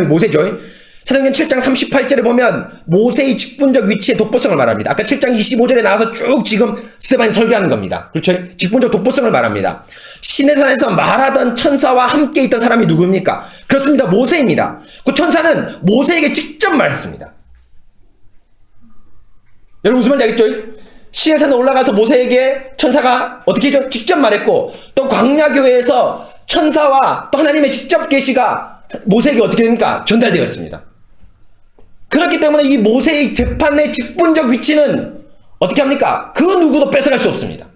모세죠. 사도행전 7장 38절에 보면 모세의 직분적 위치의 독보성을 말합니다. 아까 7장 25절에 나와서 쭉 지금 스데반이 설교하는 겁니다. 그렇죠? 직분적 독보성을 말합니다. 시내산에서 말하던 천사와 함께 있던 사람이 누구입니까? 그렇습니다. 모세입니다. 그 천사는 모세에게 직접 말했습니다. 여러분 무슨 말인지 알겠죠? 시내산에 올라가서 모세에게 천사가 어떻게 했죠? 직접 말했고 또 광야교회에서 천사와 또 하나님의 직접 계시가 모세에게 어떻게 됩니까? 전달되었습니다. 그렇기 때문에 이 모세의 재판의 직분적 위치는 어떻게 합니까? 그 누구도 뺏어갈 수 없습니다.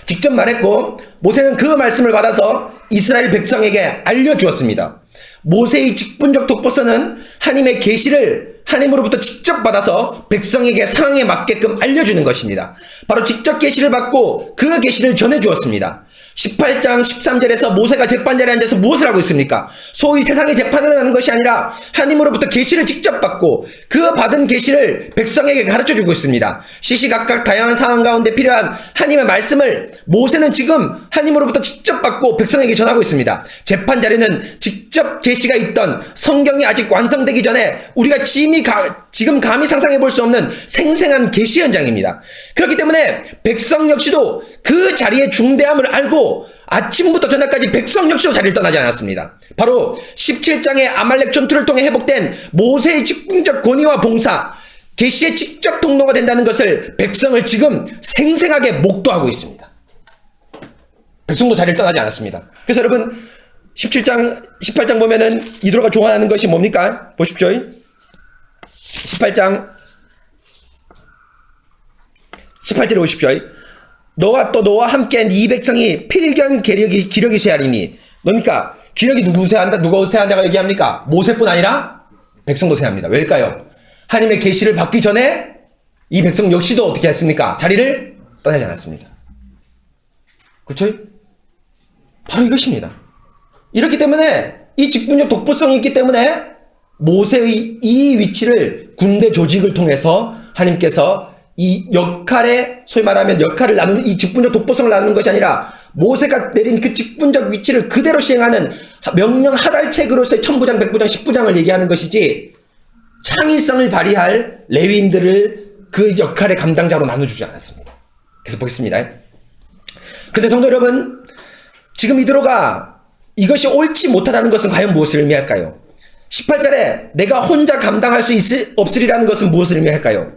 직접 말했고 모세는 그 말씀을 받아서 이스라엘 백성에게 알려주었습니다. 모세의 직분적 독보서는 하나님의 계시를 하나님으로부터 직접 받아서 백성에게 상황에 맞게끔 알려주는 것입니다. 바로 직접 계시를 받고 그 계시를 전해주었습니다. 18장 13절에서 모세가 재판자리에 앉아서 무엇을 하고 있습니까? 소위 세상의 재판을 하는 것이 아니라 하나님으로부터 계시를 직접 받고 그 받은 계시를 백성에게 가르쳐주고 있습니다. 시시각각 다양한 상황 가운데 필요한 하나님의 말씀을 모세는 지금 하나님으로부터 직접 받고 백성에게 전하고 있습니다. 재판자리는 직접 계시가 있던 성경이 아직 완성되기 전에 우리가 지금 감히 상상해 볼 수 없는 생생한 계시 현장입니다. 그렇기 때문에 백성 역시도 그 자리의 중대함을 알고 아침부터 저녁까지 백성 역시도 자리를 떠나지 않았습니다. 바로 17장의 아말렉 전투를 통해 회복된 모세의 직분적 권위와 봉사, 계시의 직접 통로가 된다는 것을 백성을 지금 생생하게 목도하고 있습니다. 백성도 자리를 떠나지 않았습니다. 그래서 여러분 18장 보면은 이드로가 좋아하는 것이 뭡니까? 보십시오. 18장 18절에 보십시오. 너와 함께 이 백성이 필경 기력이 쇠하리니. 뭡니까? 기력이 누가 쇠한다고 얘기합니까? 모세뿐 아니라 백성도 쇠합니다. 왜일까요? 하나님의 계시를 받기 전에 이 백성 역시도 어떻게 했습니까? 자리를 떠나지 않았습니다. 그렇죠? 바로 이것입니다. 이렇기 때문에 이 직분적 독보성이 있기 때문에 모세의 이 위치를 군대 조직을 통해서 하나님께서 이 역할에 소위 말하면 역할을 나누는 이 직분적 독보성을 나누는 것이 아니라 모세가 내린 그 직분적 위치를 그대로 시행하는 명령 하달책으로서의 천부장, 백부장, 십부장을 얘기하는 것이지 창의성을 발휘할 레위인들을 그 역할의 감당자로 나눠주지 않았습니다. 그래서 보겠습니다. 그런데 성도 여러분, 지금 이드로가 이것이 옳지 못하다는 것은 과연 무엇을 의미할까요? 18절에 내가 혼자 감당할 수 없으리라는 것은 무엇을 의미할까요?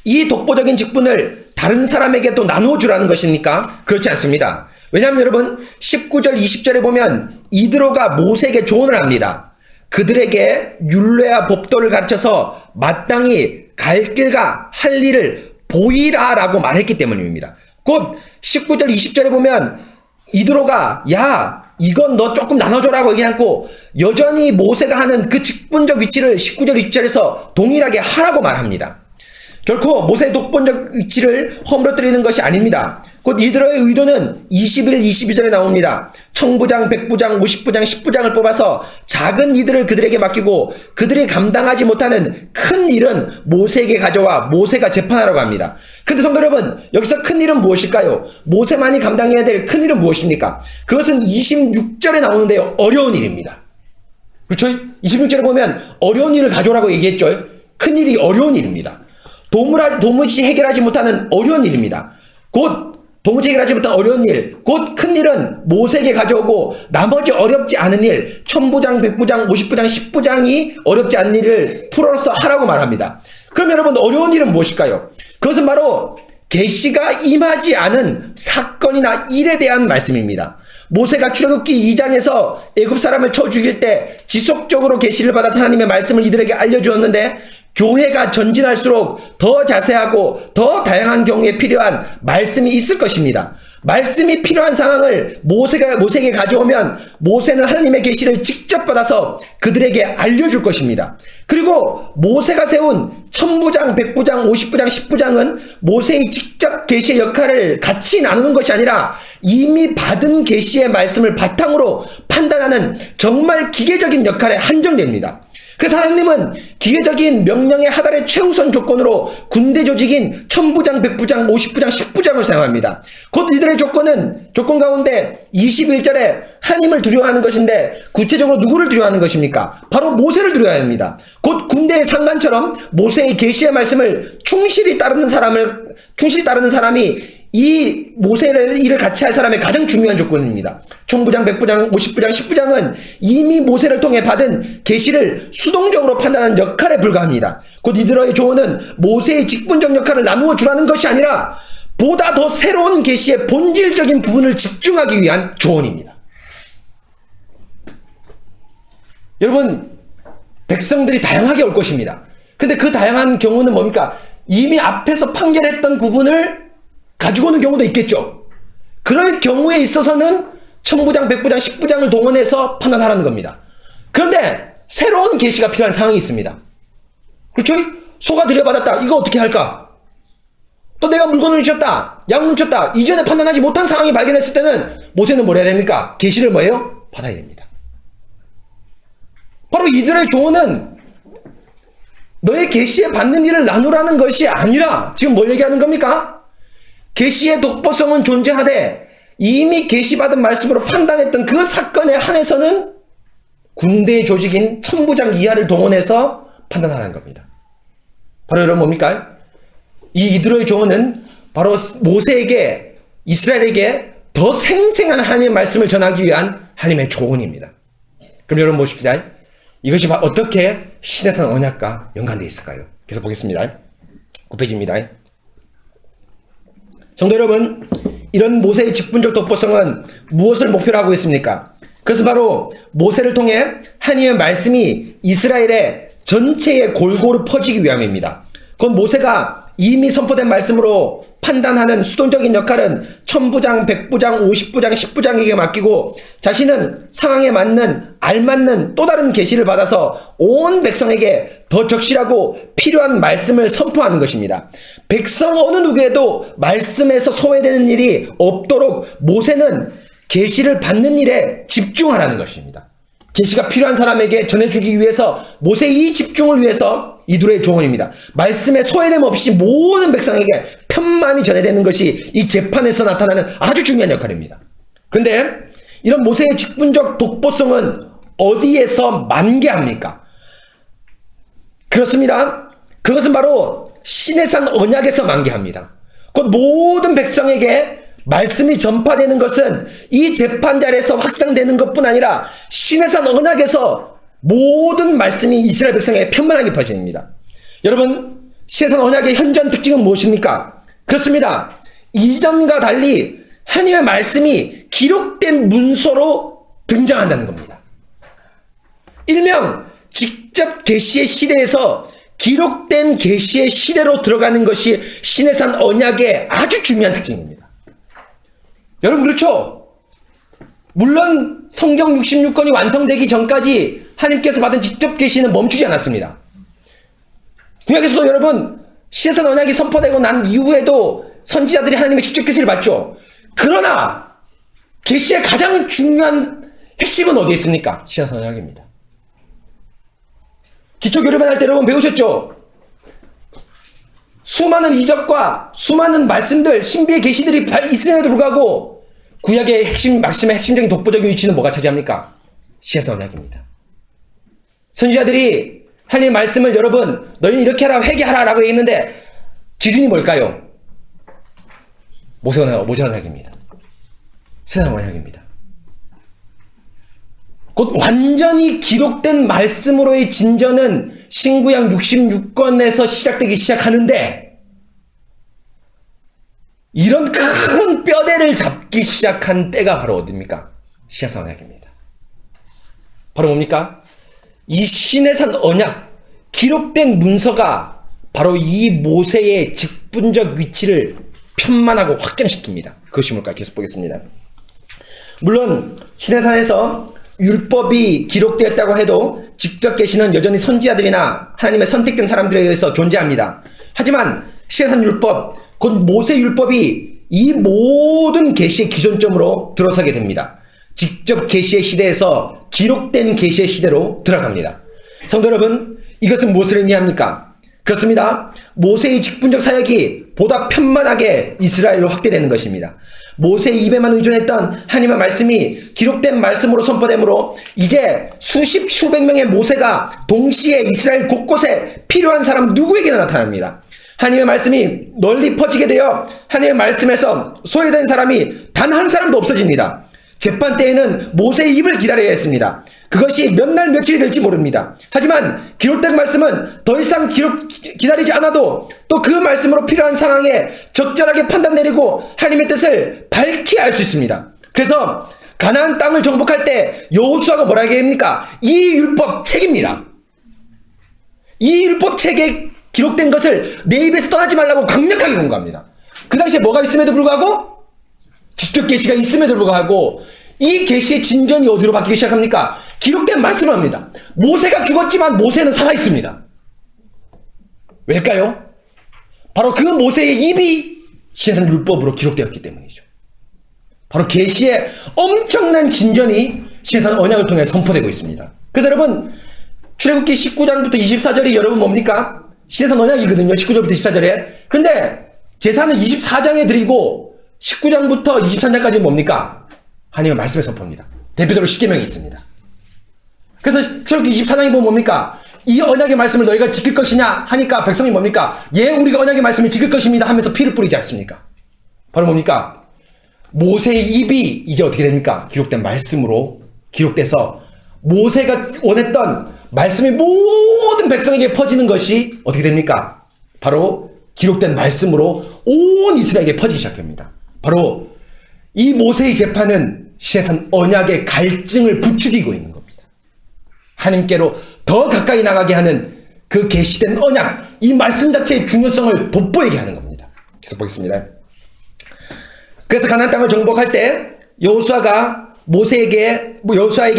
이 독보적인 직분을 다른 사람에게 또 나누어 주라는 것입니까? 그렇지 않습니다. 왜냐하면 여러분 19절 20절에 보면 이드로가 모세에게 조언을 합니다. 그들에게 율례와 법도를 가르쳐서 마땅히 갈 길과 할 일을 보이라라고 말했기 때문입니다. 곧 19절 20절에 보면 이드로가 야 이건 너 조금 나눠줘라고 얘기 않고 여전히 모세가 하는 그 직분적 위치를 19절 20절에서 동일하게 하라고 말합니다. 결코 모세의 독본적 위치를 허물어뜨리는 것이 아닙니다. 곧 이드로의 의도는 21, 22절에 나옵니다. 청부장, 백부장, 50부장, 10부장을 뽑아서 작은 이들을 그들에게 맡기고 그들이 감당하지 못하는 큰 일은 모세에게 가져와 모세가 재판하라고 합니다. 그런데 성도 여러분, 여기서 큰 일은 무엇일까요? 모세만이 감당해야 될 큰 일은 무엇입니까? 그것은 26절에 나오는데요. 어려운 일입니다. 그렇죠? 26절에 보면 어려운 일을 가져오라고 얘기했죠. 큰 일이 어려운 일입니다. 도무지 해결하지 못하는 어려운 일입니다. 곧 도무지 해결하지 못한 어려운 일, 곧 큰 일은 모세에게 가져오고 나머지 어렵지 않은 일, 천부장, 백부장, 50부장, 10부장이 어렵지 않은 일을 풀어서 하라고 말합니다. 그럼 여러분 어려운 일은 무엇일까요? 그것은 바로 계시가 임하지 않은 사건이나 일에 대한 말씀입니다. 모세가 출애굽기 2장에서 애굽 사람을 쳐 죽일 때 지속적으로 계시를 받아서 하나님의 말씀을 이들에게 알려주었는데 교회가 전진할수록 더 자세하고 더 다양한 경우에 필요한 말씀이 있을 것입니다. 말씀이 필요한 상황을 모세에게 가져오면 모세는 하나님의 계시를 직접 받아서 그들에게 알려줄 것입니다. 그리고 모세가 세운 천부장, 백부장, 50부장, 10부장은 모세의 직접 계시의 역할을 같이 나누는 것이 아니라 이미 받은 계시의 말씀을 바탕으로 판단하는 정말 기계적인 역할에 한정됩니다. 그래서 하나님은 기계적인 명령의 하달의 최우선 조건으로 군대 조직인 천부장, 백부장, 50부장, 10부장을 사용합니다. 곧 이들의 조건 가운데 21절에 하나님을 두려워하는 것인데 구체적으로 누구를 두려워하는 것입니까? 바로 모세를 두려워해야 합니다. 곧 군대의 상관처럼 모세의 계시의 말씀을 충실히 따르는 사람이 이 모세를 일을 같이 할 사람의 가장 중요한 조건입니다. 천부장, 백부장, 50부장, 10부장은 이미 모세를 통해 받은 계시를 수동적으로 판단하는 역할에 불과합니다. 곧 이들의 조언은 모세의 직분적 역할을 나누어 주라는 것이 아니라 보다 더 새로운 계시의 본질적인 부분을 집중하기 위한 조언입니다. 여러분, 백성들이 다양하게 올 것입니다. 근데 그 다양한 경우는 뭡니까? 이미 앞에서 판결했던 부분을 가지고 오는 경우도 있겠죠. 그럴 경우에 있어서는 천부장, 백부장, 10부장을 동원해서 판단하라는 겁니다. 그런데 새로운 계시가 필요한 상황이 있습니다. 그렇죠? 소가 들여받았다. 이거 어떻게 할까? 또 내가 물건을 훔쳤다, 양 훔쳤다, 이전에 판단하지 못한 상황이 발견했을 때는 모세는 뭘 해야 됩니까? 계시를 뭐예요? 받아야 됩니다. 바로 이들의 조언은 너의 계시에 받는 일을 나누라는 것이 아니라 지금 뭘 얘기하는 겁니까? 계시의 독보성은 존재하되 이미 계시받은 말씀으로 판단했던 그 사건에 한해서는 군대 조직인 천부장 이하를 동원해서 판단하라는 겁니다. 바로 여러분 뭡니까? 이들의 조언은 바로 모세에게, 이스라엘에게 더 생생한 하나님의 말씀을 전하기 위한 하나님의 조언입니다. 그럼 여러분 보십시다. 이것이 어떻게 시내산 언약과 연관되어 있을까요? 계속 보겠습니다. 9페이지입니다. 성도 여러분, 이런 모세의 직분적 독보성은 무엇을 목표로 하고 있습니까? 그것은 바로 모세를 통해 하나님의 말씀이 이스라엘의 전체에 골고루 퍼지기 위함입니다. 그건 모세가 이미 선포된 말씀으로 판단하는 수동적인 역할은 천부장, 백부장, 50부장, 10부장에게 맡기고 자신은 상황에 맞는 알맞는 또 다른 계시를 받아서 온 백성에게 더 적실하고 필요한 말씀을 선포하는 것입니다. 백성 어느 누구에도 말씀에서 소외되는 일이 없도록 모세는 계시를 받는 일에 집중하라는 것입니다. 계시가 필요한 사람에게 전해주기 위해서 모세의 이 집중을 위해서 이들의 조언입니다. 말씀에 소외됨 없이 모든 백성에게 편만이 전해되는 것이 이 재판에서 나타나는 아주 중요한 역할입니다. 그런데 이런 모세의 직분적 독보성은 어디에서 만개합니까? 그렇습니다. 그것은 바로 시내산 언약에서 만개합니다. 곧 모든 백성에게 말씀이 전파되는 것은 이 재판 자리에서 확산되는 것뿐 아니라 시내산 언약에서 모든 말씀이 이스라엘 백성에게 편만하게 퍼집니다. 여러분, 시내산 언약의 현존 특징은 무엇입니까? 그렇습니다. 이전과 달리 하나님의 말씀이 기록된 문서로 등장한다는 겁니다. 일명 직접 계시의 시대에서 기록된 계시의 시대로 들어가는 것이 시내산 언약의 아주 중요한 특징입니다. 여러분 그렇죠? 물론 성경 66권이 완성되기 전까지 하나님께서 받은 직접 계시는 멈추지 않았습니다. 구약에서도 여러분 시내산 언약이 선포되고 난 이후에도 선지자들이 하나님의 직접 계시를 받죠. 그러나 계시의 가장 중요한 핵심은 어디에 있습니까? 시내산 언약입니다. 기초교류만 할 때 여러분 배우셨죠? 수많은 이적과 수많은 말씀들, 신비의 계시들이 있음에도 불구하고 구약의 말씀의 핵심적인 독보적인 위치는 뭐가 차지합니까? 시내산 언약입니다. 선지자들이 하나님의 말씀을 여러분 너희는 이렇게 하라 회개하라 라고 했는데 기준이 뭘까요? 모세 언약입니다. 시내산 언약입니다. 곧 완전히 기록된 말씀으로의 진전은 신구약 66권에서 시작되기 시작하는데 이런 큰 뼈대를 잡기 시작한 때가 바로 어디입니까? 시내산 언약입니다. 바로 뭡니까? 이 시내산 언약, 기록된 문서가 바로 이 모세의 직분적 위치를 편만하고 확장시킵니다. 그것이 뭘까? 계속 보겠습니다. 물론 시내산에서 율법이 기록되었다고 해도 직접 계시는 여전히 선지자들이나 하나님의 선택된 사람들에 의해서 존재합니다. 하지만 시내산 율법, 곧 모세 율법이 이 모든 계시의 기존점으로 들어서게 됩니다. 직접 계시의 시대에서 기록된 계시의 시대로 들어갑니다. 성도 여러분, 이것은 무엇을 의미합니까? 그렇습니다. 모세의 직분적 사역이 보다 편만하게 이스라엘로 확대되는 것입니다. 모세의 입에만 의존했던 하나님의 말씀이 기록된 말씀으로 선포되므로 이제 수백 명의 모세가 동시에 이스라엘 곳곳에 필요한 사람 누구에게나 나타납니다. 하나님의 말씀이 널리 퍼지게 되어 하나님의 말씀에서 소외된 사람이 단 한 사람도 없어집니다. 재판 때에는 모세의 입을 기다려야 했습니다. 그것이 몇 날 며칠이 될지 모릅니다. 하지만 기록된 말씀은 더 이상 기다리지 않아도 또 그 말씀으로 필요한 상황에 적절하게 판단 내리고 하나님의 뜻을 밝히 알 수 있습니다. 그래서 가나안 땅을 정복할 때 여호수아가 뭐라 얘기합니까? 이 율법 책입니다. 이 율법 책에 기록된 것을 내 입에서 떠나지 말라고 강력하게 권고합니다. 그 당시에 뭐가 있음에도 불구하고 직접 계시가 있음에도 불구하고 이 계시의 진전이 어디로 바뀌기 시작합니까? 기록된 말씀을 합니다. 모세가 죽었지만 모세는 살아있습니다. 왜일까요? 바로 그 모세의 입이 신해산 율법으로 기록되었기 때문이죠. 바로 계시의 엄청난 진전이 신해산 언약을 통해 선포되고 있습니다. 그래서 여러분 출애굽기 19장부터 24절이 여러분 뭡니까? 신해산 언약이거든요. 19절부터 24절에. 그런데 제사는 24장에 드리고 19장부터 23장까지는 뭡니까? 하나님의 말씀을 선포합니다. 대표적으로 십계명이 있습니다. 그래서 출애굽기 24장에 보면 뭡니까? 이 언약의 말씀을 너희가 지킬 것이냐 하니까 백성이 뭡니까? 예, 우리가 언약의 말씀을 지킬 것입니다 하면서 피를 뿌리지 않습니까? 바로 뭡니까? 모세의 입이 이제 어떻게 됩니까? 기록된 말씀으로 기록돼서 모세가 원했던 말씀이 모든 백성에게 퍼지는 것이 어떻게 됩니까? 바로 기록된 말씀으로 온 이스라엘에게 퍼지기 시작합니다. 바로 이 모세의 재판은 신해산 언약의 갈증을 부추기고 있는 겁니다. 하나님께로 더 가까이 나가게 하는 그 계시된 언약, 이 말씀 자체의 중요성을 돋보이게 하는 겁니다. 계속 보겠습니다. 그래서 가나안 땅을 정복할 때 여호수아에게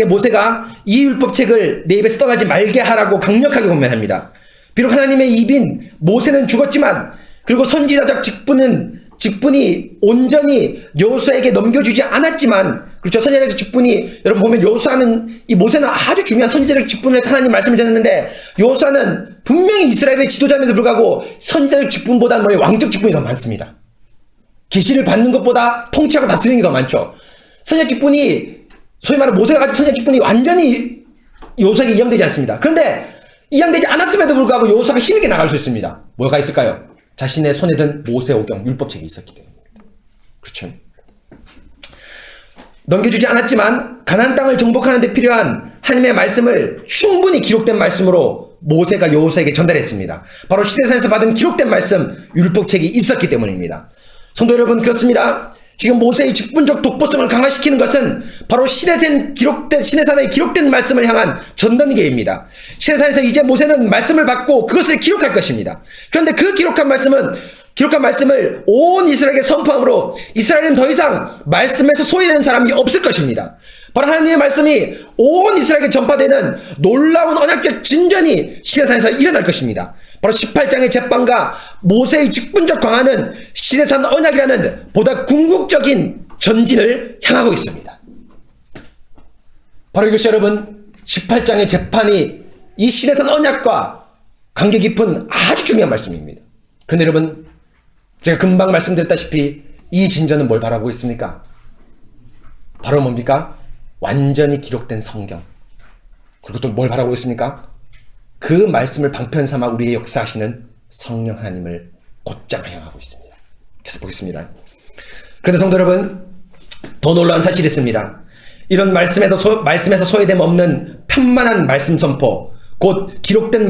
모세가 이 율법책을 내 입에서 떠나지 말게 하라고 강력하게 권면합니다. 비록 하나님의 입인 모세는 죽었지만 그리고 선지자적 직분이 온전히 여호수아에게 넘겨주지 않았지만, 그렇죠, 선지자적 직분이 여러분 보면 여호수아는 이 모세는 아주 중요한 선지자적 직분을 하나님 말씀을 전했는데 여호수아는 분명히 이스라엘의 지도자임에도 불구하고 선지자적 직분보다는 왕적 직분이 더 많습니다. 계시를 받는 것보다 통치하고 다스리는 게 더 많죠. 선지자 직분이 소위 말해 모세가 가진 선지자 직분이 완전히 여호수아에게 이양되지 않습니다. 그런데 이양되지 않았음에도 불구하고 여호수아가 힘있게 나갈 수 있습니다. 뭐가 있을까요? 자신의 손에 든 모세오경 율법책이 있었기 때문입니다. 그렇죠? 넘겨주지 않았지만 가나안 땅을 정복하는 데 필요한 하나님의 말씀을 충분히 기록된 말씀으로 모세가 여호수아에게 전달했습니다. 바로 시내산에서 받은 기록된 말씀 율법책이 있었기 때문입니다. 성도 여러분, 그렇습니다. 지금 모세의 직분적 독보성을 강화시키는 것은 바로 시내산에 기록된 말씀을 향한 전단계입니다. 시내산에서 이제 모세는 말씀을 받고 그것을 기록할 것입니다. 그런데 그 기록한 말씀을 온 이스라엘에게 선포함으로 이스라엘은 더 이상 말씀에서 소외되는 사람이 없을 것입니다. 바로 하나님의 말씀이 온 이스라엘에게 전파되는 놀라운 언약적 진전이 시내산에서 일어날 것입니다. 바로 18장의 제판과 모세의 직분적 강화는 시내산 언약이라는 보다 궁극적인 전진을 향하고 있습니다. 바로 이것이 여러분 18장의 재판이 이 시내산 언약과 관계 깊은 아주 중요한 말씀입니다. 그런데 여러분, 제가 금방 말씀드렸다시피 이 진전은 뭘 바라보고 있습니까? 바로 뭡니까? 완전히 기록된 성경. 그리고 또 뭘 바라보고 있습니까? 그 말씀을 방편 삼아 우리의 역사하시는 성령 하나님을 곧장 향하고 있습니다. 계속 보겠습니다. 그런데 성도 여러분, 더 놀라운 사실이 있습니다. 이런 말씀에서 소외됨 없는 편만한 말씀 선포, 곧 기록된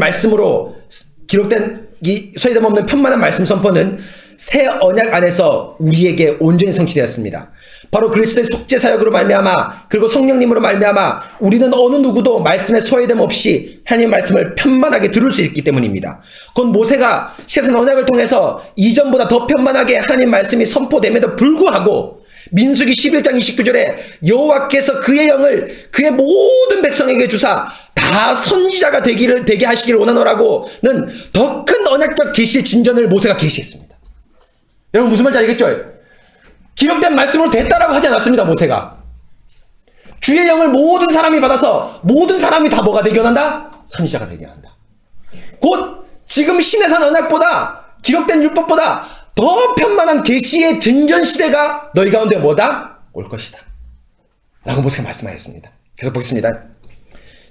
이 소외됨 없는 편만한 말씀 선포는 새 언약 안에서 우리에게 온전히 성취되었습니다. 바로 그리스도의 속죄 사역으로 말미암아 그리고 성령님으로 말미암아 우리는 어느 누구도 말씀에 소외됨 없이 하나님의 말씀을 편만하게 들을 수 있기 때문입니다. 곧 모세가 시내산 언약을 통해서 이전보다 더 편만하게 하나님 말씀이 선포됨에도 불구하고 민수기 11장 29절에 여호와께서 그의 영을 그의 모든 백성에게 주사 다 선지자가 되게 하시기를 원하노라고는 더 큰 언약적 계시의 진전을 모세가 계시했습니다. 여러분 무슨 말인지 알겠죠? 기록된 말씀으로 됐다라고 하지 않았습니다. 모세가 주의 영을 모든 사람이 받아서 모든 사람이 다 뭐가 되게 한다? 선지자가 되게 한다. 곧 지금 시내산 언약보다 기록된 율법보다 더 편만한 계시의 진전 시대가 너희 가운데 뭐다? 올 것이다 라고 모세가 말씀하였습니다. 계속 보겠습니다.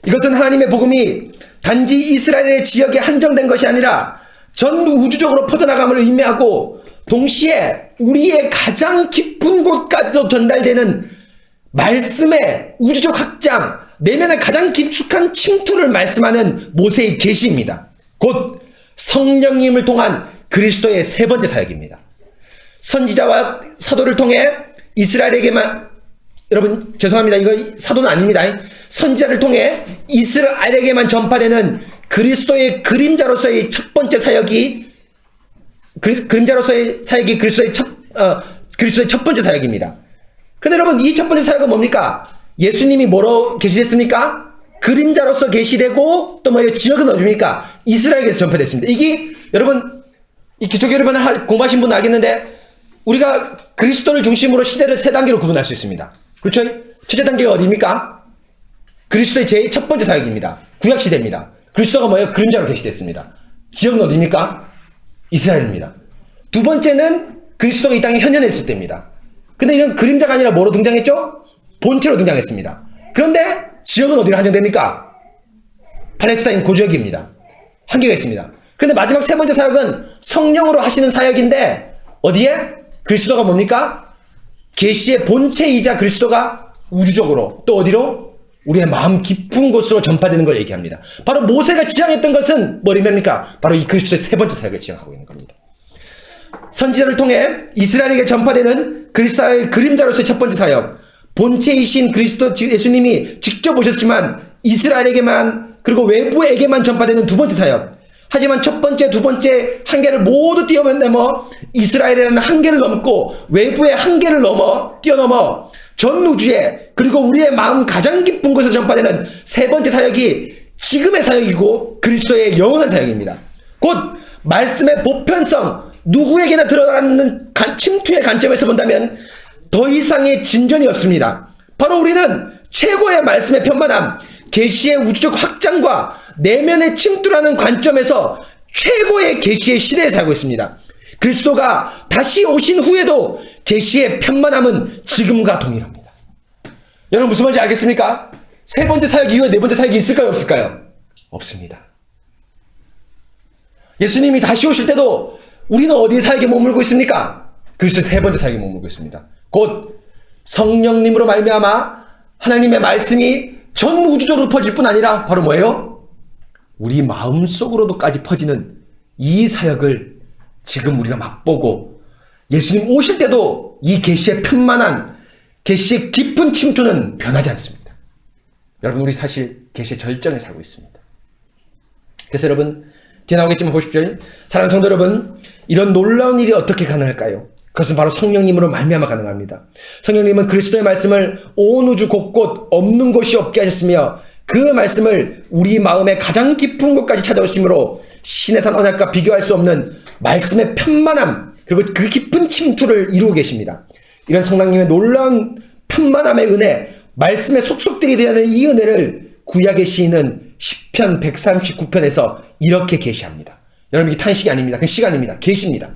이것은 하나님의 복음이 단지 이스라엘의 지역에 한정된 것이 아니라 전 우주적으로 퍼져나감을 의미하고 동시에 우리의 가장 깊은 곳까지도 전달되는 말씀의 우주적 확장, 내면의 가장 깊숙한 침투를 말씀하는 모세의 계시입니다. 곧 성령님을 통한 그리스도의 세 번째 사역입니다. 선지자와 사도를 통해 이스라엘에게만, 여러분 죄송합니다, 이거 사도는 아닙니다. 선지자를 통해 이스라엘에게만 전파되는 그리스도의 그림자로서의 첫 번째 사역이 그리스도의 첫 번째 사역입니다. 근데 여러분 이 첫 번째 사역은 뭡니까? 예수님이 뭐로 계시됐습니까? 그림자로서 계시되고 또 뭐예요? 지역은 어디입니까? 이스라엘에서 전파됐습니다. 이게 여러분 이 기초교리반을 공부하신 분은 알겠는데 우리가 그리스도를 중심으로 시대를 세 단계로 구분할 수 있습니다. 그렇죠? 첫째 단계가 어디입니까? 그리스도의 제 첫 번째 사역입니다. 구약시대입니다. 그리스도가 뭐예요? 그림자로 계시됐습니다. 지역은 어디입니까? 이스라엘입니다. 두 번째는 그리스도가 이 땅에 현현했을 때입니다. 근데 이런 그림자가 아니라 뭐로 등장했죠? 본체로 등장했습니다. 그런데 지역은 어디로 한정됩니까? 팔레스타인 고지역입니다. 한계가 있습니다. 그런데 마지막 세 번째 사역은 성령으로 하시는 사역인데 어디에? 그리스도가 뭡니까? 계시의 본체이자 그리스도가 우주적으로 또 어디로? 우리의 마음 깊은 곳으로 전파되는 걸 얘기합니다. 바로 모세가 지향했던 것은 뭐입니까? 바로 이 그리스도의 세 번째 사역을 지향하고 있는 겁니다. 선지자를 통해 이스라엘에게 전파되는 그리스도의 그림자로서의 첫 번째 사역, 본체이신 그리스도 예수님이 직접 오셨지만 이스라엘에게만 그리고 외부에게만 전파되는 두 번째 사역. 하지만 첫 번째, 두 번째 한계를 모두 뛰어넘어 이스라엘이라는 한계를 넘고 외부의 한계를 뛰어넘어 전 우주에 그리고 우리의 마음 가장 깊은 곳에서 전파되는 세 번째 사역이 지금의 사역이고 그리스도의 영원한 사역입니다. 곧 말씀의 보편성, 누구에게나 들어가는 침투의 관점에서 본다면 더 이상의 진전이 없습니다. 바로 우리는 최고의 말씀의 편만함, 계시의 우주적 확장과 내면의 침투라는 관점에서 최고의 계시의 시대에 살고 있습니다. 그리스도가 다시 오신 후에도 계시의 편만함은 지금과 동일합니다. 여러분 무슨 말인지 알겠습니까? 세 번째 사역 이후에 네 번째 사역이 있을까요? 없을까요? 없습니다. 예수님이 다시 오실 때도 우리는 어디에 사역에 머물고 있습니까? 그리스도의 세 번째 사역에 머물고 있습니다. 곧 성령님으로 말미암아 하나님의 말씀이 전 우주적으로 퍼질 뿐 아니라 바로 뭐예요? 우리 마음속으로도까지 퍼지는 이 사역을 지금 우리가 맛보고 예수님 오실 때도 이 계시의 편만한 계시의 깊은 침투는 변하지 않습니다. 여러분 우리 사실 계시의 절정에 살고 있습니다. 그래서 여러분 뒤에 나오겠지만 보십시오. 사랑하는 성도 여러분, 이런 놀라운 일이 어떻게 가능할까요? 그것은 바로 성령님으로 말미암아 가능합니다. 성령님은 그리스도의 말씀을 온 우주 곳곳 없는 곳이 없게 하셨으며 그 말씀을 우리 마음의 가장 깊은 곳까지 찾아오심으로 신의 산 언약과 비교할 수 없는 말씀의 편만함 그리고 그 깊은 침투를 이루고 계십니다. 이런 성령님의 놀라운 편만함의 은혜, 말씀의 속속들이 되는 이 은혜를 구약의 시인은 시편 139편에서 이렇게 계시합니다. 여러분 이게 탄식이 아닙니다. 그건 시간입니다. 계시입니다.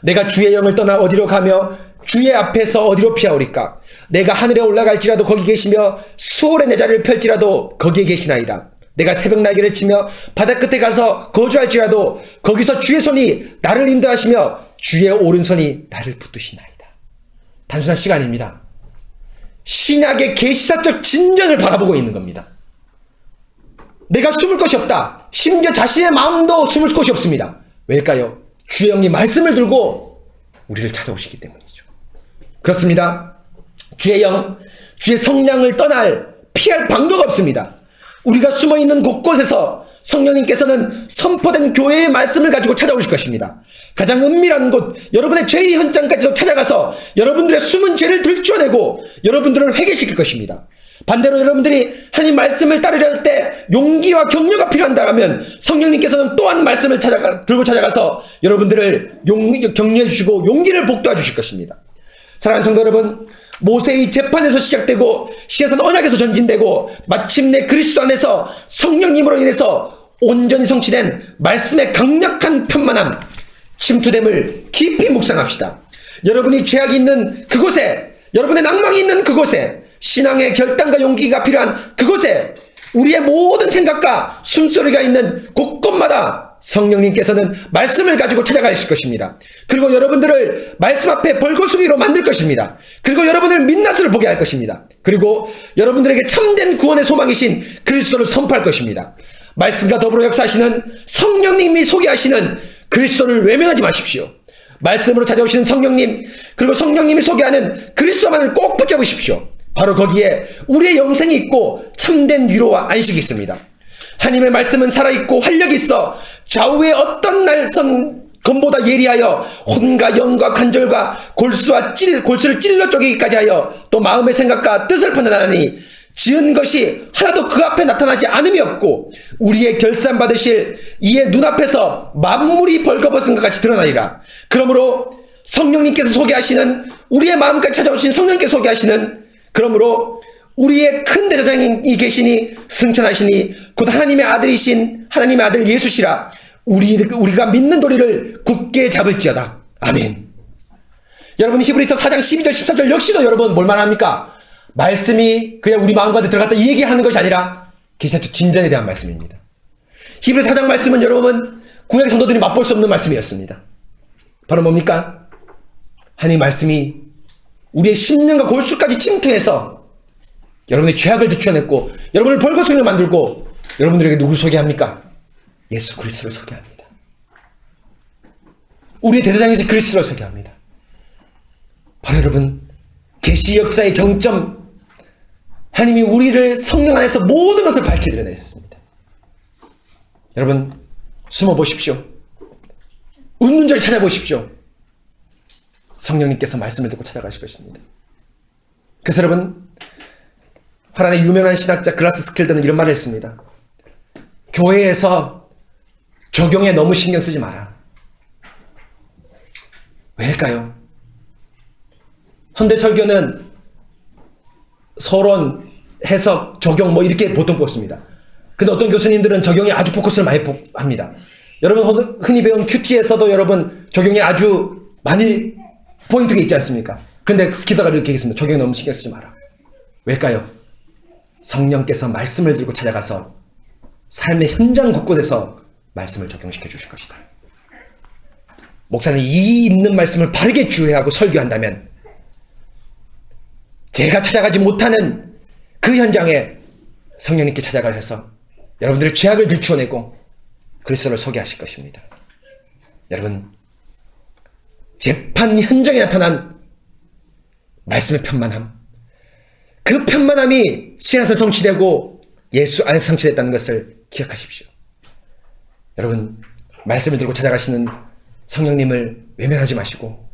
내가 주의 영을 떠나 어디로 가며 주의 앞에서 어디로 피하오리까? 내가 하늘에 올라갈지라도 거기 계시며 수월에 내 자리를 펼지라도 거기에 계시나이다. 내가 새벽 날개를 치며 바다 끝에 가서 거주할지라도 거기서 주의 손이 나를 인도하시며 주의 오른손이 나를 붙드시나이다. 단순한 시간입니다. 신약의 계시사적 진전을 바라보고 있는 겁니다. 내가 숨을 곳이 없다. 심지어 자신의 마음도 숨을 곳이 없습니다. 왜일까요? 주의 영이 말씀을 들고 우리를 찾아오시기 때문이죠. 그렇습니다. 주의 영, 주의 성령을 피할 방도가 없습니다. 우리가 숨어있는 곳곳에서 성령님께서는 선포된 교회의 말씀을 가지고 찾아오실 것입니다. 가장 은밀한 곳, 여러분의 죄의 현장까지도 찾아가서 여러분들의 숨은 죄를 들춰내고 여러분들을 회개시킬 것입니다. 반대로 여러분들이 하나님 말씀을 따르려 할 때 용기와 격려가 필요한다면 성령님께서는 또한 말씀을 들고 찾아가서 여러분들을 격려해 주시고 용기를 북돋아 주실 것입니다. 사랑하는 성도 여러분, 모세의 재판에서 시작되고 시에선 언약에서 전진되고 마침내 그리스도 안에서 성령님으로 인해서 온전히 성취된 말씀의 강력한 편만함, 침투됨을 깊이 묵상합시다. 여러분이 죄악이 있는 그곳에, 여러분의 낭망이 있는 그곳에, 신앙의 결단과 용기가 필요한 그곳에, 우리의 모든 생각과 숨소리가 있는 곳곳마다 성령님께서는 말씀을 가지고 찾아가실 것입니다. 그리고 여러분들을 말씀 앞에 벌거숭이로 만들 것입니다. 그리고 여러분을 민낯을 보게 할 것입니다. 그리고 여러분들에게 참된 구원의 소망이신 그리스도를 선포할 것입니다. 말씀과 더불어 역사하시는 성령님이 소개하시는 그리스도를 외면하지 마십시오. 말씀으로 찾아오시는 성령님, 그리고 성령님이 소개하는 그리스도만을 꼭 붙잡으십시오. 바로 거기에 우리의 영생이 있고 참된 위로와 안식이 있습니다. 하나님의 말씀은 살아있고 활력이 있어 좌우의 어떤 날선 검보다 예리하여 혼과 영과 관절과 골수를 찔러 쪼개기까지 하여 또 마음의 생각과 뜻을 판단하니 지은 것이 하나도 그 앞에 나타나지 않음이 없고 우리의 결산 받으실 이의 눈앞에서 만물이 벌거벗은 것 같이 드러나리라. 그러므로 성령님께서 소개하시는, 우리의 마음까지 찾아오신 성령님께서 소개하시는, 그러므로 우리의 큰 대제사장이 계시니 승천하시니 곧 하나님의 아들이신 하나님의 아들 예수시라. 우리가 믿는 도리를 굳게 잡을지어다. 아멘. 여러분, 히브리서 4장 12절 14절 역시도 여러분 뭘 말합니까? 말씀이 그냥 우리 마음 가운데 들어갔다 이 얘기하는 것이 아니라 계시록 진전에 대한 말씀입니다. 히브리 4장 말씀은 여러분 구약 성도들이 맛볼 수 없는 말씀이었습니다. 바로 뭡니까? 하나님 말씀이 우리의 심령과 골수까지 침투해서 여러분의 죄악을 드러냈고 여러분을 벌거숭이로 만들고 여러분들에게 누굴 소개합니까? 예수 그리스도를 소개합니다. 우리의 대제사장이신 그리스도를 소개합니다. 바로 여러분 계시 역사의 정점, 하나님이 우리를 성령 안에서 모든 것을 밝히 드러내셨습니다. 여러분 숨어 보십시오. 웃는 절 찾아보십시오. 성령님께서 말씀을 듣고 찾아가실 것입니다. 그래서 여러분 화란의 유명한 신학자 글라스 스킬드는 이런 말을 했습니다. 교회에서 적용에 너무 신경 쓰지 마라. 왜일까요? 현대 설교는 서론, 해석, 적용 뭐 이렇게 보통 뽑습니다. 그런데 어떤 교수님들은 적용에 아주 포커스를 많이 합니다. 여러분 흔히 배운 큐티에서도 여러분 적용에 아주 많이 포인트가 있지 않습니까? 그런데 스키더가 이렇게 얘기했습니다. 적용에 너무 신경 쓰지 마라. 왜일까요? 성령께서 말씀을 들고 찾아가서 삶의 현장 곳곳에서 말씀을 적용시켜 주실 것이다. 목사는 이 있는 말씀을 바르게 주의하고 설교한다면 제가 찾아가지 못하는 그 현장에 성령님께 찾아가셔서 여러분들의 죄악을 들추어내고 그리스도를 소개하실 것입니다. 여러분 재판 현장에 나타난 말씀의 편만함, 그 편만함이 신에서 성취되고 예수 안에서 성취됐다는 것을 기억하십시오. 여러분 말씀을 들고 찾아가시는 성령님을 외면하지 마시고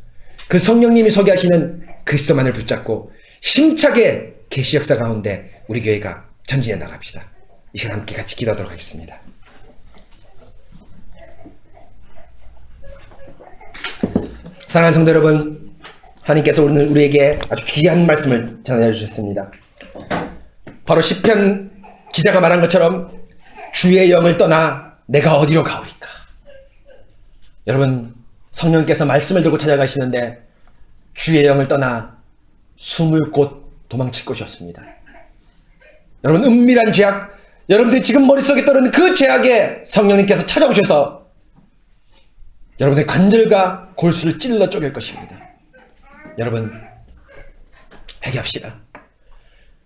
그 성령님이 소개하시는 그리스도만을 붙잡고 힘차게 계시 역사 가운데 우리 교회가 전진해 나갑시다. 이 시간 함께 같이 기도하도록 하겠습니다. 사랑하는 성도 여러분, 하나님께서 오늘 우리에게 아주 귀한 말씀을 전해 주셨습니다. 바로 시편 기자가 말한 것처럼 주의 영을 떠나 내가 어디로 가오리까. 여러분 성령께서 말씀을 들고 찾아가시는데 주의 영을 떠나 숨을 곳 도망칠 곳이 없습니다. 여러분 은밀한 죄악, 여러분들이 지금 머릿속에 떠오르는 그 죄악에 성령님께서 찾아오셔서 여러분의 관절과 골수를 찔러 쪼갤 것입니다. 여러분 회개합시다.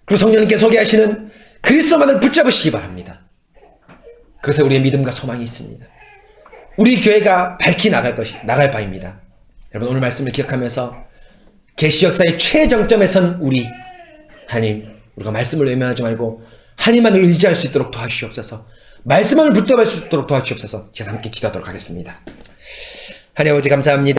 그리고 성령님께 소개하시는 그리스도만을 붙잡으시기 바랍니다. 그것에 우리의 믿음과 소망이 있습니다. 우리 교회가 밝히 나갈 바입니다. 여러분 오늘 말씀을 기억하면서 계시 역사의 최정점에 선 우리 하나님, 우리가 말씀을 외면하지 말고 하나님만을 의지할 수 있도록 도와주시옵소서. 말씀만을 붙잡을 수 있도록 도와주시옵소서. 제가 함께 기도하도록 하겠습니다. 하나님 아버지 감사합니다.